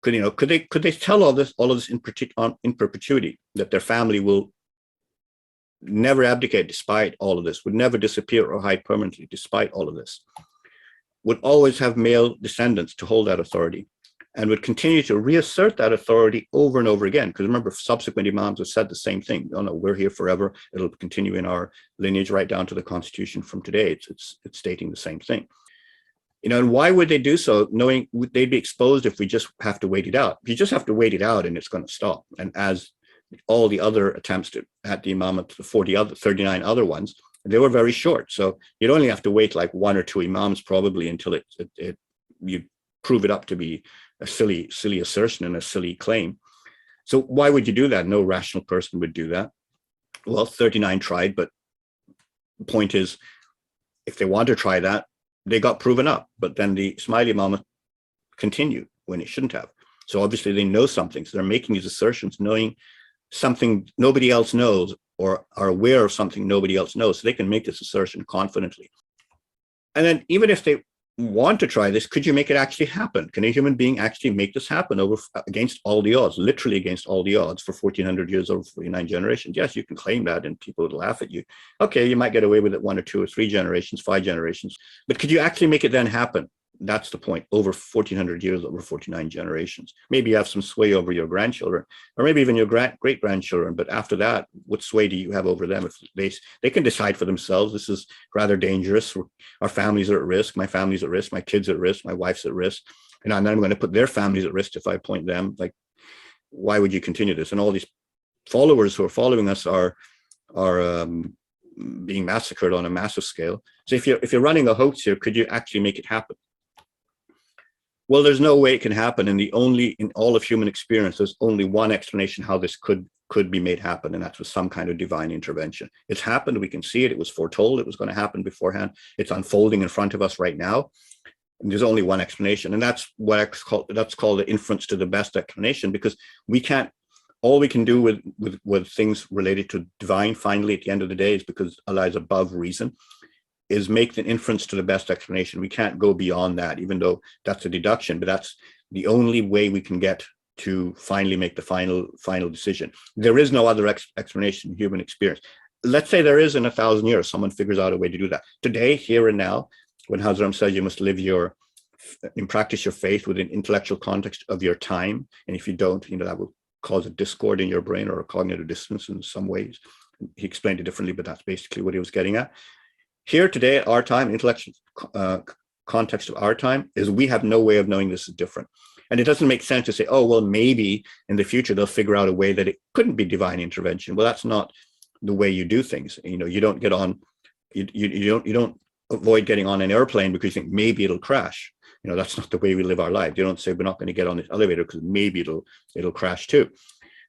Could they tell all of this in perpetuity, that their family will never abdicate despite all of this, would never disappear or hide permanently despite all of this, would always have male descendants to hold that authority, and would continue to reassert that authority over and over again? Because remember, subsequent Imams have said the same thing. Oh no, we're here forever. It'll continue in our lineage right down to the constitution from today. It's stating the same thing. And why would they do so, knowing they'd be exposed if we just have to wait it out? You just have to wait it out and it's going to stop. And as all the other attempts at the Imamat, the 39 other ones, they were very short. So you'd only have to wait like one or two Imams probably until you prove it up to be a silly assertion and a silly claim. So why would you do that? No rational person would do that. Well, 39 tried, but the point is, if they want to try that, they got proven up, but then the Ismaili Imamat continued when it shouldn't have. So obviously they know something. So they're making these assertions, knowing something nobody else knows, or are aware of something nobody else knows. So they can make this assertion confidently. And then even if they want to try this, could you make it actually happen? Can a human being actually make this happen against all the odds, literally against all the odds for 1400 years over 49 generations? Yes, you can claim that and people would laugh at you. Okay, you might get away with it 1 or 2 or 3 generations, 5 generations, but could you actually make it then happen? That's the point. Over 1400 years, over 49 generations. Maybe you have some sway over your grandchildren, or maybe even your great-grandchildren. But after that, what sway do you have over them? If they can decide for themselves, this is rather dangerous. Our families are at risk. My family's at risk. My kids are at risk. My wife's at risk. And I'm going to put their families at risk if I appoint them. Like, why would you continue this? And all these followers who are following us are being massacred on a massive scale. So if you're running a hoax here, could you actually make it happen? Well, there's no way it can happen. And in all of human experience, there's only one explanation how this could be made happen. And that's with some kind of divine intervention. It's happened. We can see it. It was foretold. It was going to happen beforehand. It's unfolding in front of us right now. And there's only one explanation. And that's called the inference to the best explanation, because all we can do with things related to divine, finally, at the end of the day, is because Allah is above reason, is make the inference to the best explanation. We can't go beyond that, even though that's a deduction, but that's the only way we can get to finally make the final decision. There is no other explanation in human experience. Let's say there is in 1,000 years, someone figures out a way to do that. Today, here and now, when Hazram says you must live and practice your faith within intellectual context of your time, and if you don't, that will cause a discord in your brain or a cognitive dissonance in some ways. He explained it differently, but that's basically what he was getting at. Here today, at our time, intellectual context of our time, is we have no way of knowing this is different. And it doesn't make sense to say, oh, well, maybe in the future they'll figure out a way that it couldn't be divine intervention. Well, that's not the way you do things. You don't get on, you don't avoid getting on an airplane because you think maybe it'll crash. That's not the way we live our lives. You don't say we're not going to get on this elevator because maybe it'll crash too.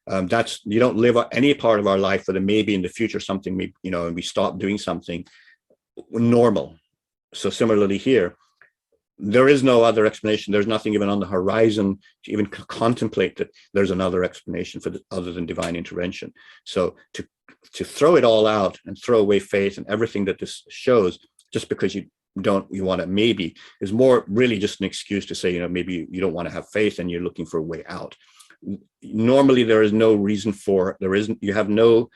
You don't live any part of our life with a maybe in the future something, and we stop doing something normal. So similarly here, there is no other explanation. There's nothing even on the horizon to even contemplate that there's another explanation for other than divine intervention. So to throw it all out and throw away faith and everything that this shows, just because you want to maybe, is more really just an excuse to say, maybe you don't want to have faith and you're looking for a way out. Normally, there is no reason you have no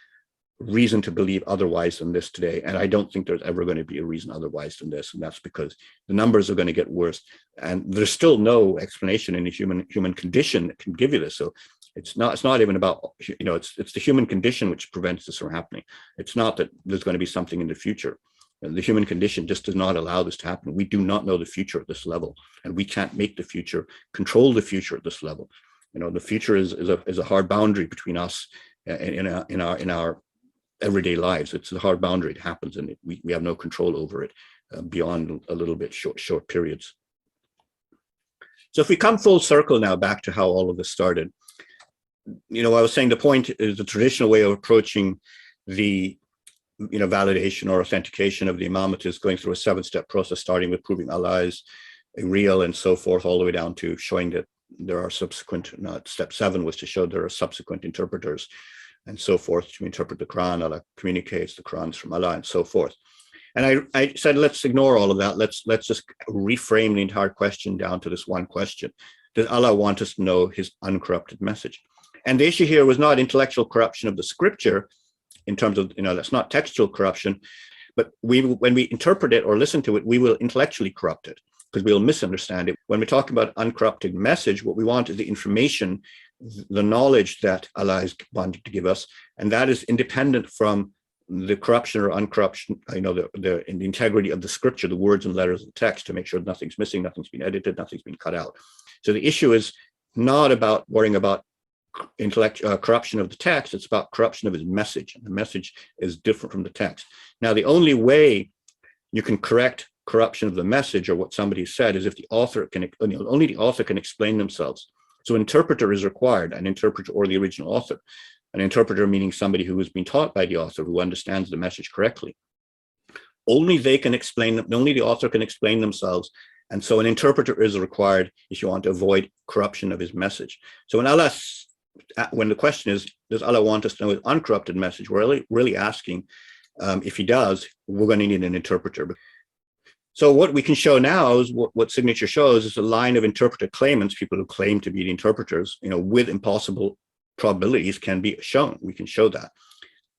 reason to believe otherwise than this today. And I don't think there's ever going to be a reason otherwise than this. And that's because the numbers are going to get worse. And there's still no explanation in the human condition that can give you this. So it's not even about, it's the human condition which prevents this from happening. It's not that there's going to be something in the future. The human condition just does not allow this to happen. We do not know the future at this level, and we can't make the future, control the future at this level. The future is a hard boundary between us in our everyday lives. It's a hard boundary. It happens, and we have no control over it beyond a little bit short periods. So if we come full circle now back to how all of this started, I was saying the point is the traditional way of approaching the validation or authentication of the Imamat is going through a 7-step process, starting with proving Allah is real and so forth, all the way down to showing that there are subsequent, step 7 was to show there are subsequent interpreters and so forth to interpret the Quran. Allah communicates, the Quran is from Allah and so forth. And I said, let's ignore all of that. Let's just reframe the entire question down to this one question. Does Allah want us to know his uncorrupted message? And the issue here was not intellectual corruption of the scripture, in terms of, that's not textual corruption, but when we interpret it or listen to it, we will intellectually corrupt it because we'll misunderstand it. When we talk about uncorrupted message, what we want is the information, the knowledge that Allah is wanting to give us, and that is independent from the corruption or uncorruption, the integrity of the scripture, the words and letters of the text, to make sure nothing's missing, nothing's been edited, nothing's been cut out. So the issue is not about worrying about corruption of the text, it's about corruption of his message, and the message is different from the text. Now, the only way you can correct corruption of the message or what somebody said is if the author can, only the author can explain themselves. So an interpreter is required, an interpreter or the original author. An interpreter meaning somebody who has been taught by the author, who understands the message correctly. Only they can explain, only the author can explain themselves. And so an interpreter is required if you want to avoid corruption of his message. So when the question is, does Allah want us to know his uncorrupted message? We're really asking, if he does, we're going to need an interpreter. So what we can show now is what signature shows is a line of interpreter claimants, people who claim to be the interpreters, with impossible probabilities can be shown. We can show that.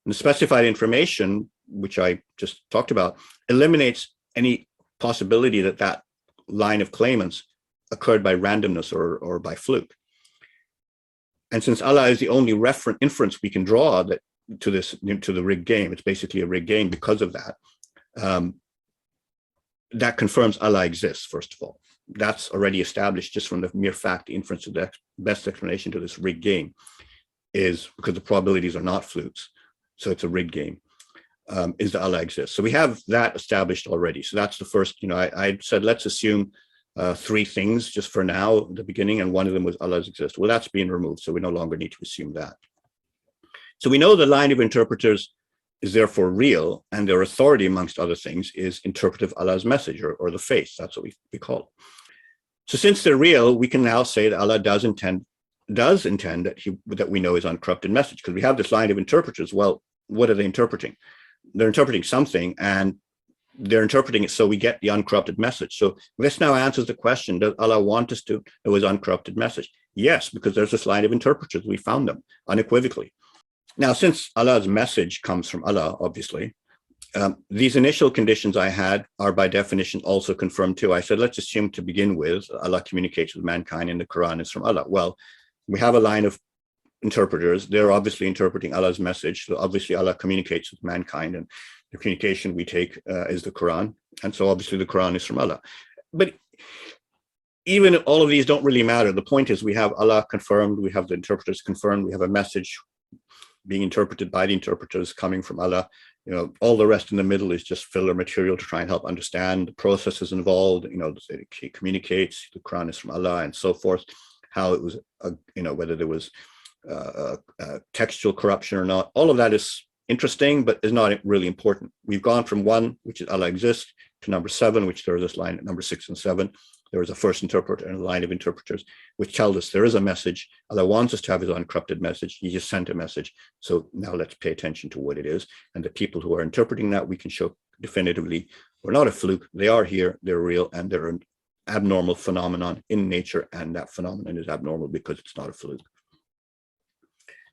And the specified information, which I just talked about, eliminates any possibility that that line of claimants occurred by randomness or by fluke. And since Allah is the only inference we can draw to the rigged game, it's basically a rigged game because of that. That confirms Allah exists, first of all. That's already established just from the mere fact the inference of the best explanation to this rigged game is because the probabilities are not flukes. So it's a rigged game, is that Allah exists. So we have that established already. So that's the first, I said, let's assume 3 things just for now at the beginning, and one of them was Allah's exist. Well, that's being removed, so we no longer need to assume that. So we know the line of interpreters is therefore real, and their authority, amongst other things, is interpretive Allah's message, or the faith. That's what we call it. So since they're real, we can now say that Allah does intend that we know his uncorrupted message, because we have this line of interpreters. Well, what are they interpreting? They're interpreting something, and they're interpreting it so we get the uncorrupted message. So this now answers the question, does Allah want us to know his uncorrupted message? Yes, because there's this line of interpreters. We found them unequivocally. Now, since Allah's message comes from Allah, obviously, these initial conditions I had are by definition also confirmed too. I said, let's assume to begin with, Allah communicates with mankind and the Quran is from Allah. Well, we have a line of interpreters. They're obviously interpreting Allah's message. So obviously Allah communicates with mankind, and the communication we take is the Quran. And so obviously the Quran is from Allah. But even all of these don't really matter. The point is we have Allah confirmed, we have the interpreters confirmed, we have a message being interpreted by the interpreters coming from Allah. All the rest in the middle is just filler material to try and help understand the processes involved. It communicates, the Quran is from Allah and so forth, how it was, whether there was textual corruption or not. All of that is interesting, but is not really important. We've gone from 1, which is Allah exists, to number 7, which there is this line at number 6 and 7. There is a first interpreter and a line of interpreters, which tell us there is a message. Allah wants us to have his uncorrupted message. He just sent a message. So now let's pay attention to what it is. And the people who are interpreting that, we can show definitively, we're not a fluke. They are here, they're real, and they're an abnormal phenomenon in nature. And that phenomenon is abnormal because it's not a fluke.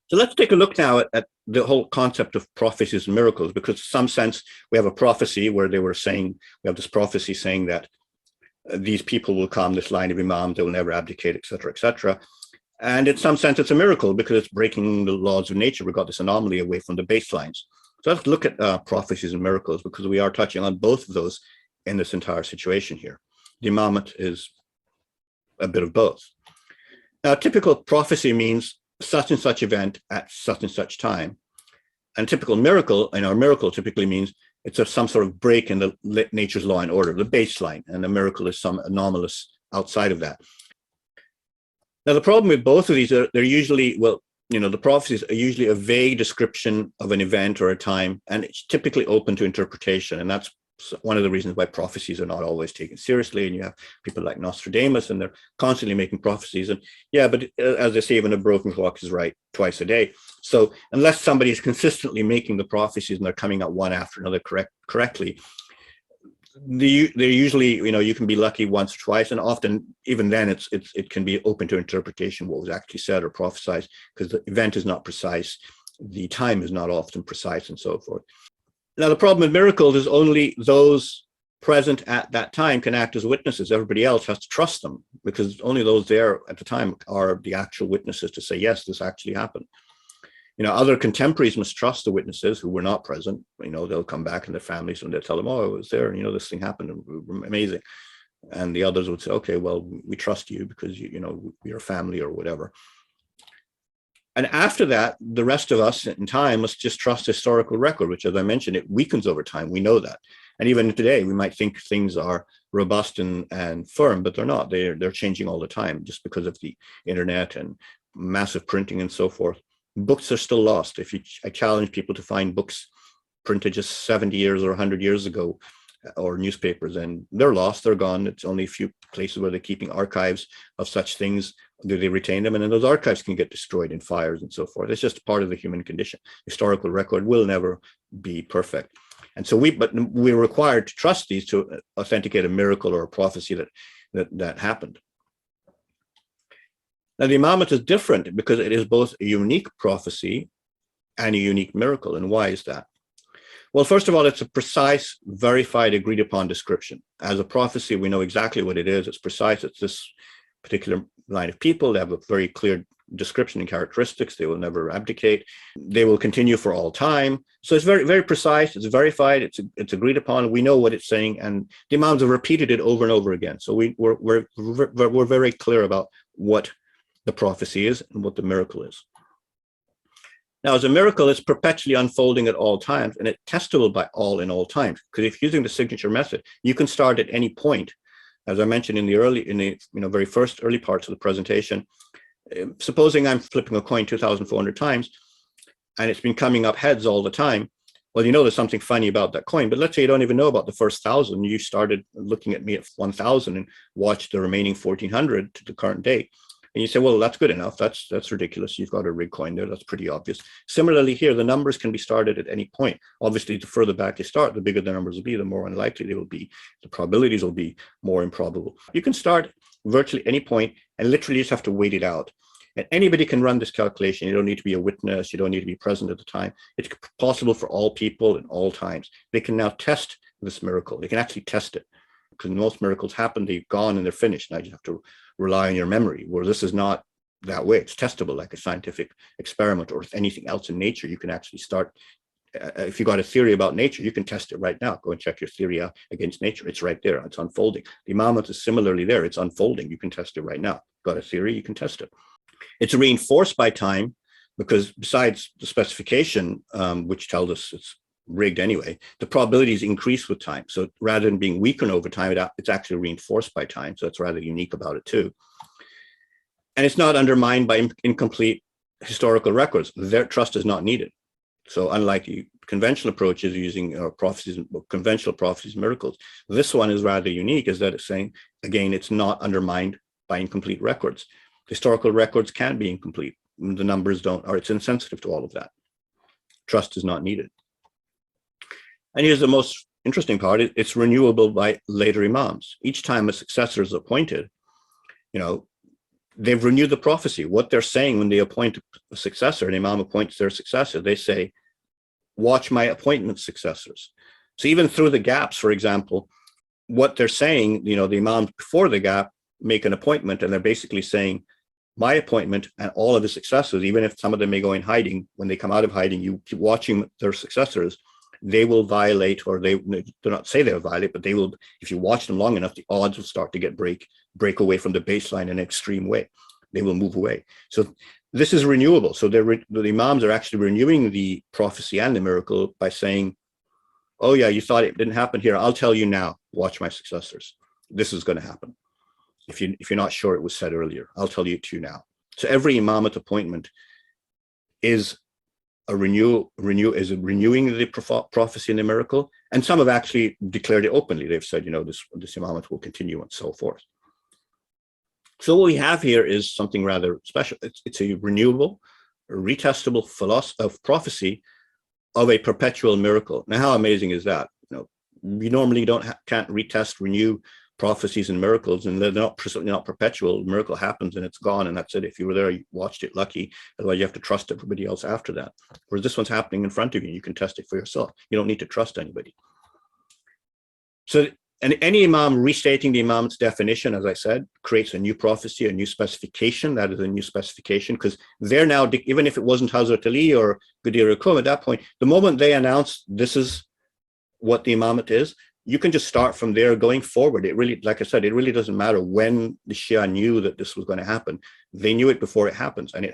So let's take a look now at the whole concept of prophecies and miracles, because in some sense, we have a prophecy where they were saying, we have this prophecy saying that these people will come, this line of Imams, they will never abdicate, etc., etc. And in some sense, it's a miracle because it's breaking the laws of nature. We've got this anomaly away from the baselines. So let's look at prophecies and miracles, because we are touching on both of those in this entire situation here. The Imamat is a bit of both. Now, typical prophecy means such and such event at such and such time. And typical miracle, our miracle typically means it's some sort of break in the nature's law and order, the baseline, and the miracle is some anomalous outside of that. Now, the problem with both of these are they're usually, the prophecies are usually a vague description of an event or a time, and it's typically open to interpretation. And that's one of the reasons why prophecies are not always taken seriously. And you have people like Nostradamus, and they're constantly making prophecies. And yeah, but as they say, even a broken clock is right twice a day. So unless somebody is consistently making the prophecies and they're coming out one after another correctly, they're usually, you can be lucky once or twice, and often even then it can be open to interpretation what was actually said or prophesied, because the event is not precise, the time is not often precise, and so forth. Now, the problem with miracles is only those present at that time can act as witnesses. Everybody else has to trust them, because only those there at the time are the actual witnesses to say, yes, this actually happened. Other contemporaries must trust the witnesses who were not present. They'll come back and their families and they'll tell them, oh, I was there, and this thing happened, and amazing. And the others would say, okay, well, we trust you because you're a family or whatever. And after that, the rest of us in time must just trust historical record, which, as I mentioned, it weakens over time. We know that. And even today, we might think things are robust and firm, but they're not. They're changing all the time just because of the internet and massive printing and so forth. Books are still lost. I challenge people to find books printed just 70 years or 100 years ago, or newspapers, and they're lost, they're gone. It's only a few places where they're keeping archives of such things. Do they retain them? And then those archives can get destroyed in fires and so forth. It's just part of the human condition. Historical record will never be perfect. And so we're required to trust these to authenticate a miracle or a prophecy that happened. Now, the Imamat is different because it is both a unique prophecy and a unique miracle. And why is that? Well, first of all, it's a precise, verified, agreed upon description. As a prophecy, we know exactly what it is. It's precise. It's this particular line of people. They have a very clear description and characteristics. They will never abdicate. They will continue for all time. So it's very, very precise. It's verified. It's agreed upon. We know what it's saying, and the Imams have repeated it over and over again. So we're very clear about what the prophecy is and what the miracle is. Now, as a miracle, it's perpetually unfolding at all times, and it's testable by all in all times. Because if using the signature method, you can start at any point. As I mentioned in the very first early parts of the presentation, supposing I'm flipping a coin 2,400 times, and it's been coming up heads all the time. Well, there's something funny about that coin. But let's say you don't even know about the first 1,000. You started looking at me at 1,000 and watched the remaining 1,400 to the current date. And you say, well, that's good enough. That's ridiculous. You've got a rig coin there. That's pretty obvious. Similarly here, the numbers can be started at any point. Obviously, the further back you start, the bigger the numbers will be, the more unlikely they will be. The probabilities will be more improbable. You can start virtually any point and literally just have to wait it out. And anybody can run this calculation. You don't need to be a witness. You don't need to be present at the time. It's possible for all people in all times. They can now test this miracle. They can actually test it. Because most miracles happen, they've gone and they're finished. Now you have to rely on your memory, where this is not that way. It's testable like a scientific experiment or anything else in nature. You can actually start if you got a theory about nature, you can test it right now. Go and check your theory out against nature. It's right there. It's unfolding. The Imamat is similarly there. It's unfolding. You can test it right now. Got a theory, you can test it. It's reinforced by time because besides the specification, which tells us it's rigged anyway, the probabilities increase with time. So rather than being weakened over time, it's actually reinforced by time. So it's rather unique about it too. And it's not undermined by incomplete historical records. Their trust is not needed. So unlike the conventional approaches using prophecies, conventional prophecies, miracles, this one is rather unique, is that it's saying, again, it's not undermined by incomplete records. Historical records can be incomplete. The numbers don't, or it's insensitive to all of that. Trust is not needed. And here's the most interesting part. It's renewable by later Imams. Each time a successor is appointed, they've renewed the prophecy. What they're saying when they appoint a successor, an Imam appoints their successor, they say, watch my appointment successors. So even through the gaps, for example, what they're saying, the Imams before the gap make an appointment, and they're basically saying, my appointment and all of the successors, even if some of them may go in hiding, when they come out of hiding, you keep watching their successors, they will violate, or they do not say they'll violate, but they will, if you watch them long enough, the odds will start to get break away from the baseline in an extreme way. They will move away. So this is renewable. So the Imams are actually renewing the prophecy and the miracle by saying, oh yeah, you thought it didn't happen here. I'll tell you now, watch my successors. This is going to happen. If you're not sure it was said earlier, I'll tell you to you now. So every Imamat appointment is renewing the prophecy and the miracle. And some have actually declared it openly. They've said, this Imamat will continue and so forth. So what we have here is something rather special. It's a renewable, retestable philosophy of prophecy of a perpetual miracle. Now, how amazing is that? We normally can't retest, renew prophecies and miracles, and they're not perpetual. The miracle happens and it's gone, and that's it. If you were there, you watched it, lucky. Otherwise, you have to trust everybody else after that. Whereas this one's happening in front of you, you can test it for yourself. You don't need to trust anybody. So, and any Imam restating the Imamat's definition, as I said, creates a new prophecy, a new specification. That is a new specification, because they're now, even if it wasn't Hazrat Ali or Ghadir Qum at that point, the moment they announce this is what the Imamat is, you can just start from there going forward. It really, like I said, it really doesn't matter when the Shia knew that this was going to happen. They knew it before it happens. And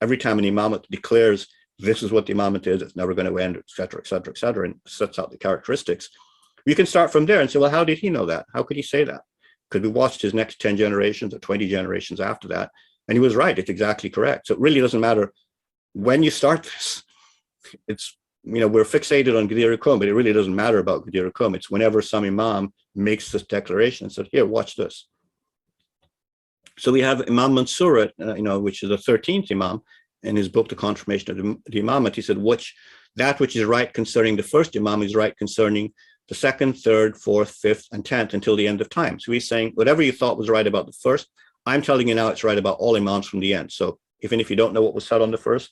every time an Imamat declares this is what the Imamat is, it's never going to end, et cetera, and sets out the characteristics, you can start from there and say, well, how did he know that? How could he say that? Because we watched his next 10 generations or 20 generations after that, and he was right. It's exactly correct. So it really doesn't matter when you start this. It's, we're fixated on Ghadir Qum, but it really doesn't matter about Ghadir Qum. It's whenever some Imam makes this declaration and said, here, watch this. So we have Imam Mansur, which is the 13th Imam, in his book, The Confirmation of the Imamat. He said, that which is right concerning the first Imam is right concerning the second, third, fourth, fifth, and 10th until the end of time. So he's saying, whatever you thought was right about the first, I'm telling you now it's right about all Imams from the end. So even if you don't know what was said on the first,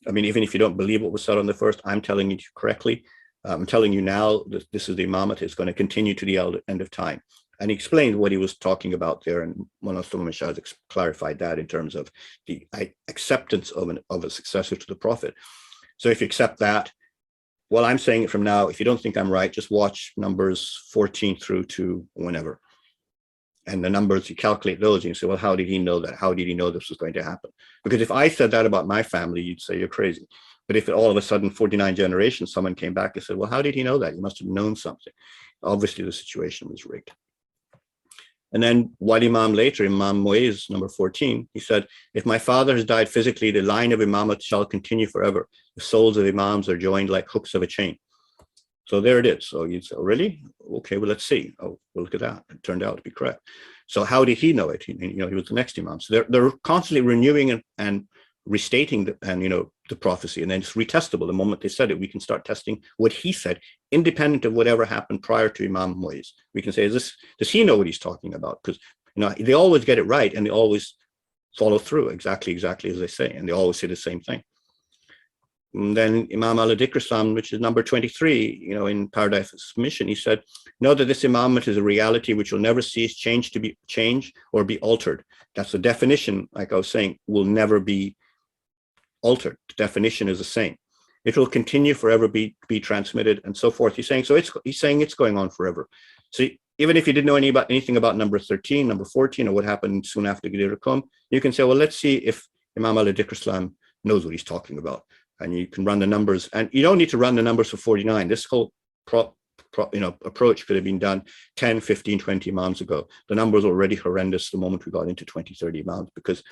even if you don't believe what was said on the first, I'm telling you correctly. I'm telling you now that this is the Imamat. It's going to continue to the end of time. And he explained what he was talking about there. And one of the Shahs clarified that in terms of the acceptance of a successor to the Prophet. So if you accept that, well, I'm saying it from now. If you don't think I'm right, just watch numbers 14 through to whenever. And the numbers, you calculate those, and you say, well, how did he know that? How did he know this was going to happen? Because if I said that about my family, you'd say you're crazy. But if all of a sudden 49 generations, someone came back and said, well, how did he know that? You must have known something. Obviously, the situation was rigged. And then one Imam later, Imam Muiz, number 14, he said, if my father has died physically, the line of Imamat shall continue forever. The souls of Imams are joined like hooks of a chain. So there it is. So you'd say, oh, really? Okay, well, let's see. Oh, well, look at that. It turned out to be correct. So how did he know it? He was the next Imam. So they're constantly renewing and restating the prophecy, and then it's retestable. The moment they said it, we can start testing what he said, independent of whatever happened prior to Imam Muiz. We can say, does he know what he's talking about? Because they always get it right, and they always follow through exactly as they say, and they always say the same thing. And then Imam al-Dhikr Islam, which is number 23, in Paradise of Submission, he said, know that this Imamat is a reality which will never cease, change or be altered. That's the definition, like I was saying, will never be altered. The definition is the same. It will continue forever, be transmitted, and so forth. He's saying it's going on forever. So even if you didn't know anything about number 13, number 14, or what happened soon after Gdir Qum, you can say, well, let's see if Imam al-Dhikr Islam knows what he's talking about. And you can run the numbers, and you don't need to run the numbers for 49. This whole approach could have been done 10, 15, 20 Imams ago. The numbers were already horrendous the moment we got into 20, 30 Imams, because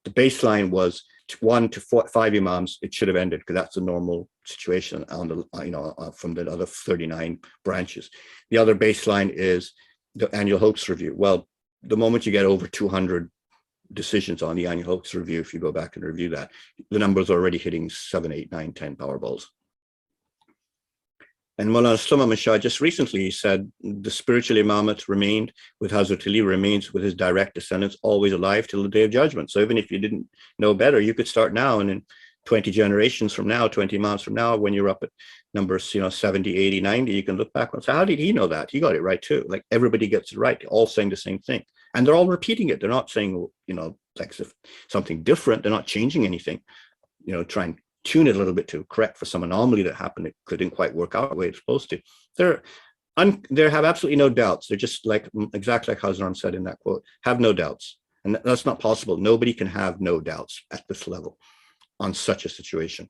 the baseline was 1 to 5 Imams. It should have ended, because that's the normal situation on the from the other 39 branches. The other baseline is the annual hoax review. Well, the moment you get over 200 decisions on the annual hoax review, if you go back and review that, the numbers are already hitting 7, 8, 9, 10 Powerballs. And Mullah Sulaiman Shah just recently said the spiritual imamate remained with Hazrat Ali, remains with his direct descendants, always alive till the day of judgment. So even if you didn't know better, you could start now, and in 20 generations from now, 20 Imams from now, when you're up at numbers 70, 80, 90, you can look back and say, how did he know that? He got it right too. Like, everybody gets it right. They're all saying the same thing. And they're all repeating it. They're not saying, like something different. They're not changing anything, try and tune it a little bit to correct for some anomaly that happened. It couldn't quite work out the way it's supposed to. They have absolutely no doubts. They're just like, exactly like Hazram said in that quote, have no doubts. And that's not possible. Nobody can have no doubts at this level on such a situation.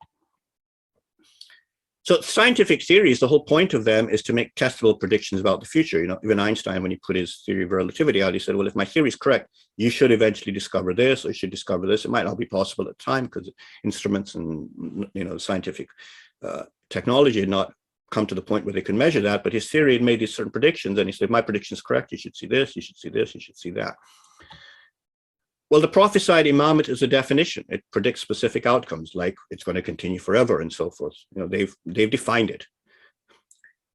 So scientific theories, the whole point of them is to make testable predictions about the future. Even Einstein, when he put his theory of relativity out, he said, well, if my theory is correct, you should eventually discover this, or you should discover this. It might not be possible at the time because instruments and scientific technology had not come to the point where they could measure that, but his theory had made these certain predictions, and he said, if my prediction is correct, you should see this, you should see this, you should see that. Well, the prophesied imamate is a definition. It predicts specific outcomes, like it's going to continue forever and so forth. They've defined it.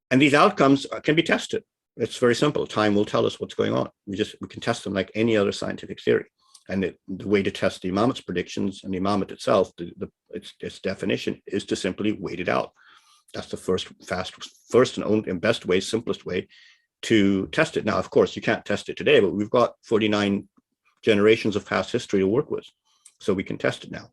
And these outcomes can be tested. It's very simple. Time will tell us what's going on. We can test them like any other scientific theory. And the way to test the imamate's predictions and the imamate itself, its definition, is to simply wait it out. That's the first and only and best way, simplest way to test it. Now, of course, you can't test it today, but we've got 49 generations of past history to work with, so we can test it now.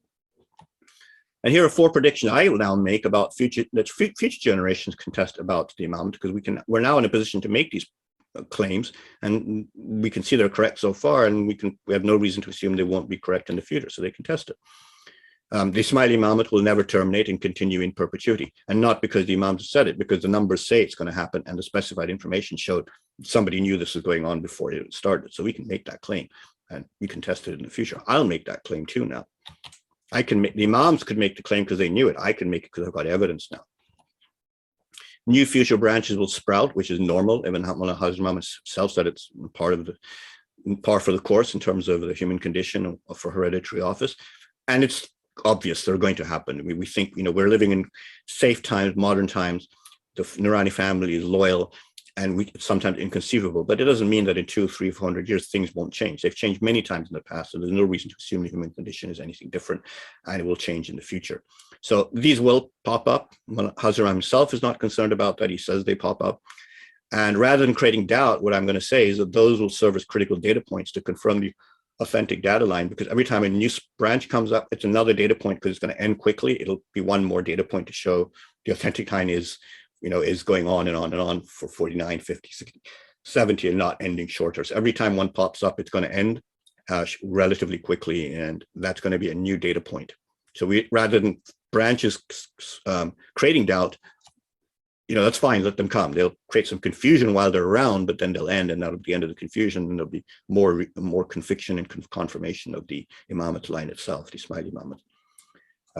And here are 4 predictions I will now make about future generations can test about the imamate, because we're now in a position to make these claims, and we can see they're correct so far, and we have no reason to assume they won't be correct in the future, so they can test it. The Ismaili Imamat will never terminate and continue in perpetuity, and not because the Imams said it, because the numbers say it's going to happen, and the specified information showed somebody knew this was going on before it started, so we can make that claim. And we can test it in the future. I'll make that claim too now. The Imams could make the claim because they knew it. I can make it because I've got evidence now. New future branches will sprout, which is normal. Even Mullah Hazrat Muhammad himself said it's par for the course in terms of the human condition for hereditary office. And it's obvious they're going to happen. We think, we're living in safe times, modern times. The Noorani family is loyal, and it's sometimes inconceivable, but it doesn't mean that in 200, 300, 400 years, things won't change. They've changed many times in the past, so there's no reason to assume the human condition is anything different, and it will change in the future. So these will pop up. Hazrat himself is not concerned about that. He says they pop up. And rather than creating doubt, what I'm going to say is that those will serve as critical data points to confirm the authentic data line, because every time a new branch comes up, it's another data point, because it's going to end quickly. It'll be one more data point to show the authentic line is going on and on and on for 49, 50, 60, 70, and not ending shorter. So every time one pops up, it's going to end relatively quickly, and that's going to be a new data point. So rather than branches creating doubt, that's fine, let them come. They'll create some confusion while they're around, but then they'll end, and that'll be the end of the confusion, and there'll be more conviction and confirmation of the imamate line itself, the Ismaili Imamat.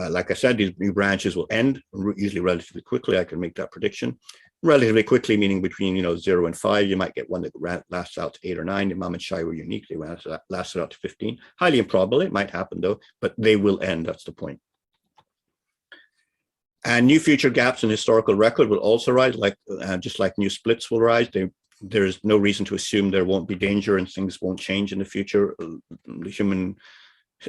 Like I said, these new branches will end usually relatively quickly. I can make that prediction. Relatively quickly, meaning between 0 and 5. You might get one that lasts out to 8 or 9. Imam and Shai were unique. They lasted out to 15. Highly improbable. It might happen though, but they will end. That's the point. And new future gaps in historical record will also rise, just like new splits will rise. There's no reason to assume there won't be danger and things won't change in the future. The human,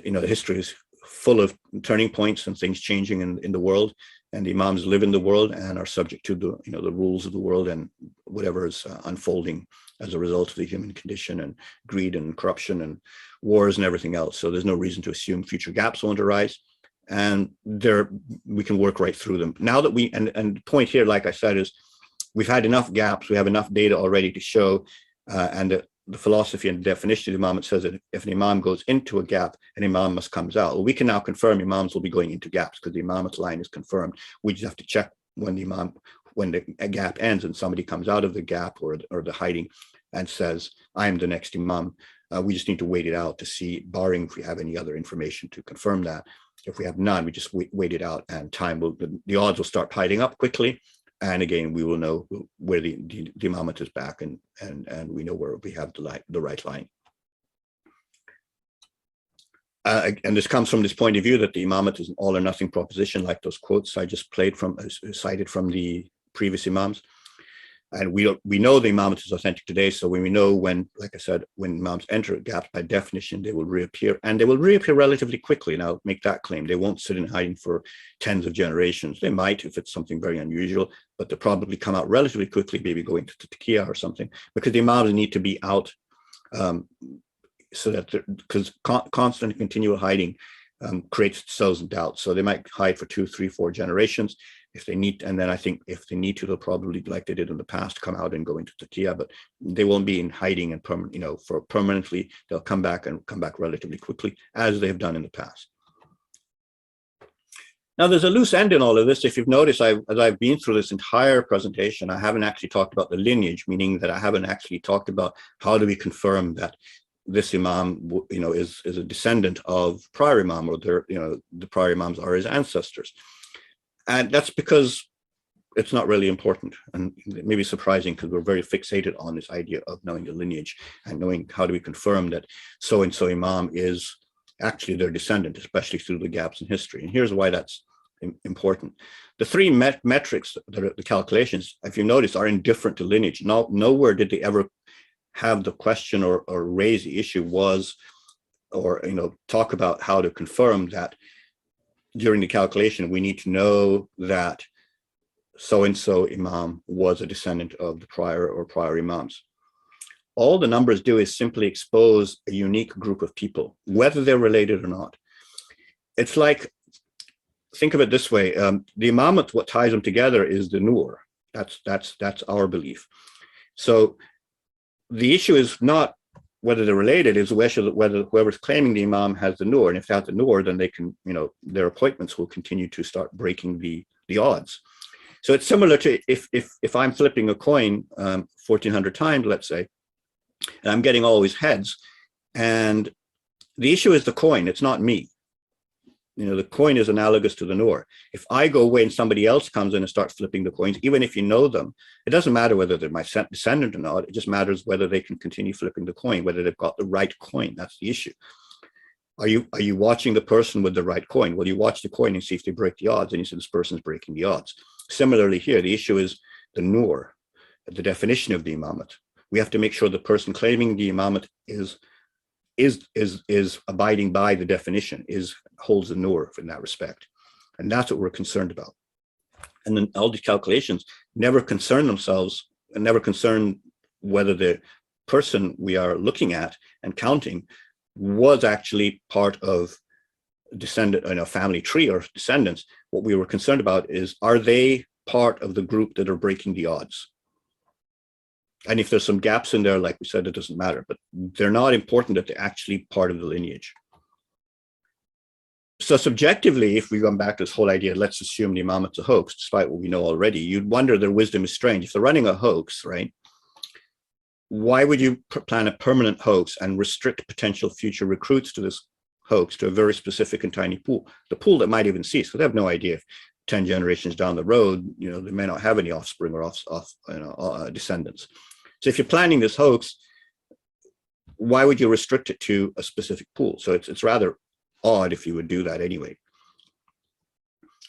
history is full of turning points and things changing in the world, and the Imams live in the world and are subject to the rules of the world and whatever is unfolding as a result of the human condition and greed and corruption and wars and everything else. So there's no reason to assume future gaps won't arise. and we can work right through them. Now that and the point here, like I said, is we've had enough gaps, we have enough data already to show, and the philosophy and the definition of the Imam, it says that if an Imam goes into a gap, an Imam must comes out. Well, we can now confirm Imams will be going into gaps because the Imamat's line is confirmed. We just have to check when the gap ends and somebody comes out of the gap or the hiding and says, I'm the next Imam. We just need to wait it out to see, barring if we have any other information to confirm that. If we have none, we just wait it out, and the odds will start piling up quickly. And again, we will know where the Imamat is back, and we know where we have the right line. And this comes from this point of view that the Imamat is an all or nothing proposition, like those quotes I just cited from the previous Imams. And we know the Imamat is authentic today. So when we know like I said, when Imams enter gaps, by definition, they will reappear, and they will reappear relatively quickly. Now, make that claim. They won't sit in hiding for tens of generations. They might if it's something very unusual, but they'll probably come out relatively quickly, maybe going to Taqiyya or something, because the Imams need to be out so that, because constant and continual hiding creates cells of doubt. So they might hide for 2, 3, 4 generations. If they need, and then I think if they need to, they'll probably, like they did in the past, come out and go into Taqiyya, but they won't be in hiding and for permanently. They'll come back relatively quickly, as they've done in the past. Now, there's a loose end in all of this. If you've noticed, as I've been through this entire presentation, I haven't actually talked about the lineage, meaning that I haven't actually talked about how do we confirm that this Imam, is a descendant of prior Imam, or the prior Imams are his ancestors. And that's because it's not really important, and it may be surprising because we're very fixated on this idea of knowing the lineage and knowing how do we confirm that so-and-so Imam is actually their descendant, especially through the gaps in history. And here's why that's important. The three metrics, the calculations, if you notice, are indifferent to lineage. Nowhere did they ever have the question or raise the issue talk about how to confirm that during the calculation, we need to know that so-and-so Imam was a descendant of the prior Imams. All the numbers do is simply expose a unique group of people, whether they're related or not. It's like, think of it this way, the Imamat, what ties them together is the Nur. That's our belief. So the issue is not whether they're related, is whether whoever's claiming the Imam has the Nur. And if they have the Nur, then they can, their appointments will continue to start breaking the odds. So it's similar to if I'm flipping a coin 1,400 times, let's say, and I'm getting always heads, and the issue is the coin, it's not me. The coin is analogous to the Nur. If I go away and somebody else comes in and starts flipping the coins, even if you know them, it doesn't matter whether they're my descendant or not. It just matters whether they can continue flipping the coin, whether they've got the right coin. That's the issue. Are you watching the person with the right coin? Well, you watch the coin and see if they break the odds, and you see this person's breaking the odds. Similarly here, the issue is the Nur, the definition of the Imamat. We have to make sure the person claiming the Imamat is abiding by the definition, holds the Nur in that respect. And that's what we're concerned about. And then all these calculations never concern themselves and never concern whether the person we are looking at and counting was actually part of descendant in a family tree or descendants. What we were concerned about is, are they part of the group that are breaking the odds? And if there's some gaps in there, like we said, it doesn't matter, but they're not important that they're actually part of the lineage. So subjectively, if we go back to this whole idea, let's assume the Imamat's a hoax, despite what we know already, you'd wonder their wisdom is strange. If they're running a hoax, right, why would you plan a permanent hoax and restrict potential future recruits to this hoax to a very specific and tiny pool, the pool that might even cease? Because they have no idea if 10 generations down the road, they may not have any offspring or descendants. So if you're planning this hoax, why would you restrict it to a specific pool? So it's rather odd if you would do that anyway.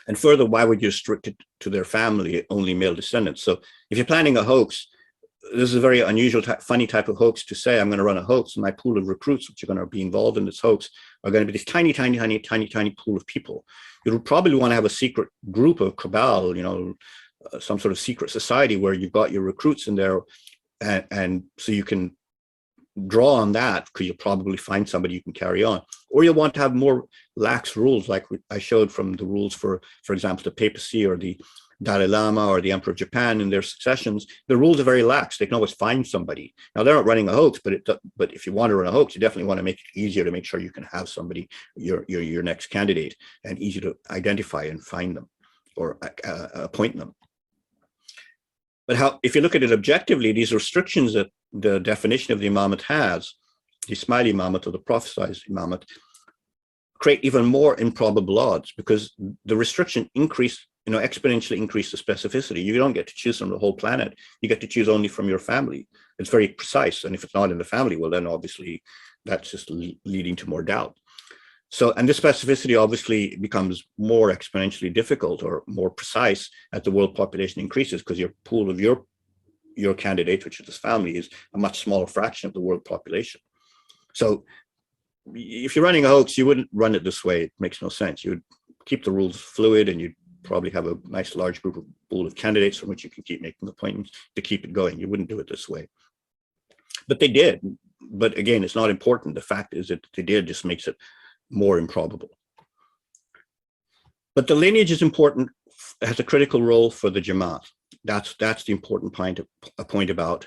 And further, why would you restrict it to their family, only male descendants? So if you're planning a hoax, this is a very unusual, funny type of hoax to say, I'm going to run a hoax, and my pool of recruits, which are going to be involved in this hoax, are going to be this tiny pool of people. You would probably want to have a secret group of cabal, some sort of secret society where you've got your recruits in there, and so you can draw on that because you'll probably find somebody you can carry on, or you'll want to have more lax rules, like I showed from the rules for example, the papacy or the Dalai Lama or the Emperor of Japan in their successions. The rules are very lax. They can always find somebody. Now they're not running a hoax, but if you want to run a hoax, you definitely want to make it easier to make sure you can have somebody, your next candidate, and easy to identify and find them or appoint them. But if you look at it objectively, these restrictions that the definition of the Imamat has, the Ismaili Imamat or the prophesized Imamat, create even more improbable odds, because the restriction exponentially increase the specificity. You don't get to choose from the whole planet. You get to choose only from your family. It's very precise. And if it's not in the family, well, then obviously that's just leading to more doubt. So, and this specificity obviously becomes more exponentially difficult or more precise as the world population increases, because your pool of your candidate, which is this family, is a much smaller fraction of the world population. So if you're running a hoax, you wouldn't run it this way. It makes no sense. You would keep the rules fluid, and you'd probably have a nice large pool of candidates from which you can keep making appointments to keep it going. You wouldn't do it this way. But they did. But again, it's not important. The fact is that they did just makes it more improbable. But the lineage is important, has a critical role for the Jamat. That's the important point about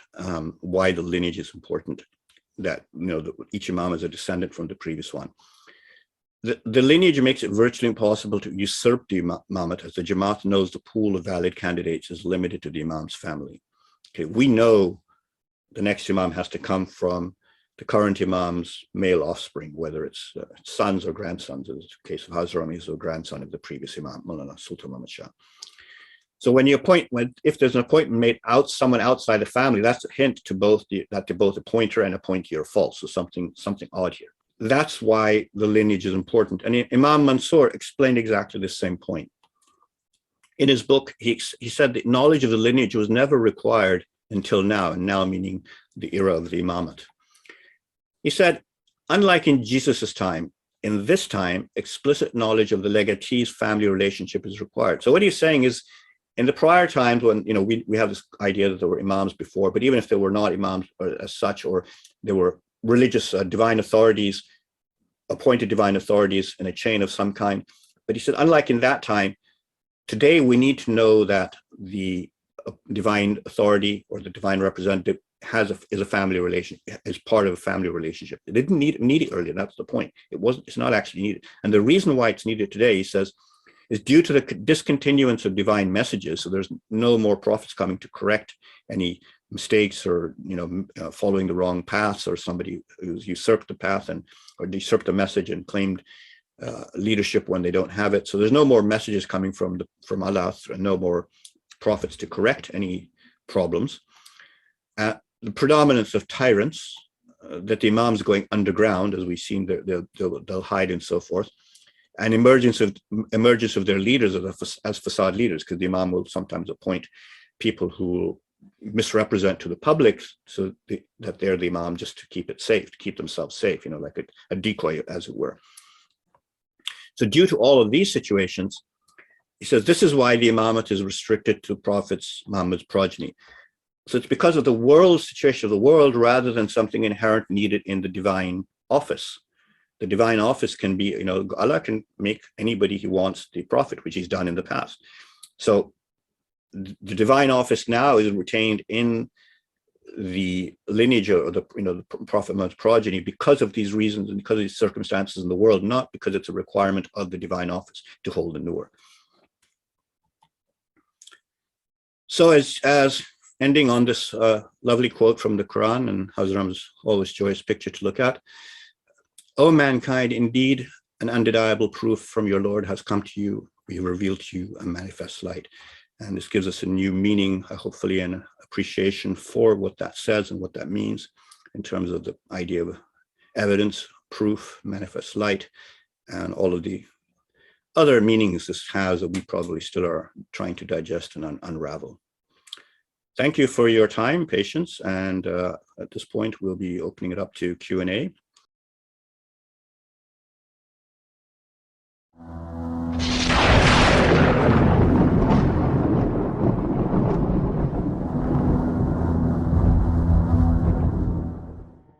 why the lineage is important, that each Imam is a descendant from the previous one. The lineage makes it virtually impossible to usurp the Imamat, as the Jamat knows the pool of valid candidates is limited to the Imam's family. Okay, we know the next Imam has to come from the current Imam's male offspring, whether it's sons or grandsons, in the case of Hazram, he's a grandson of the previous Imam, Maulana Sultan Muhammad Shah. So when you if there's an appointment made someone outside the family, that's a hint to both that both appointer and appointee are false. So something odd here. That's why the lineage is important. And Imam Mansour explained exactly the same point. In his book, he said the knowledge of the lineage was never required until now, and now meaning the era of the Imamat. He said, unlike in Jesus's time, in this time, explicit knowledge of the legatee's family relationship is required. So what he's saying is, in the prior times when we have this idea that there were Imams before, but even if there were not Imams as such, or there were religious divine authorities, appointed divine authorities in a chain of some kind. But he said, unlike in that time, today we need to know that the divine authority or the divine representative is a family relation, is part of a family relationship. It didn't need it earlier. That's the point. It's not actually needed. And the reason why it's needed today, he says, is due to the discontinuance of divine messages. So there's no more prophets coming to correct any mistakes or following the wrong paths, or somebody who's usurped the path or usurped the message and claimed leadership when they don't have it. So there's no more messages coming from Allah, and no more prophets to correct any problems. The predominance of tyrants, that the Imams going underground, as we've seen, they'll hide and so forth, and emergence of their leaders as facade leaders, because the Imam will sometimes appoint people who misrepresent to the public so that they're the Imam just to keep it safe, to keep themselves safe, like a decoy, as it were. So due to all of these situations, he says this is why the Imamat is restricted to Prophet Muhammad's progeny. So it's because of the world situation of the world, rather than something inherent needed in the divine office. The divine office can be, Allah can make anybody he wants the prophet, which he's done in the past. So the divine office now is retained in the lineage of the Prophet Muhammad's progeny because of these reasons and because of these circumstances in the world, not because it's a requirement of the divine office to hold the nur. So as ending on this lovely quote from the Qur'an, and Hazram's always joyous picture to look at. O mankind, indeed, an undeniable proof from your Lord has come to you. We have revealed to you a manifest light. And this gives us a new meaning, hopefully, and appreciation for what that says and what that means in terms of the idea of evidence, proof, manifest light, and all of the other meanings this has that we probably still are trying to digest and unravel. Thank you for your time, patience, and at this point, we'll be opening it up to Q&A.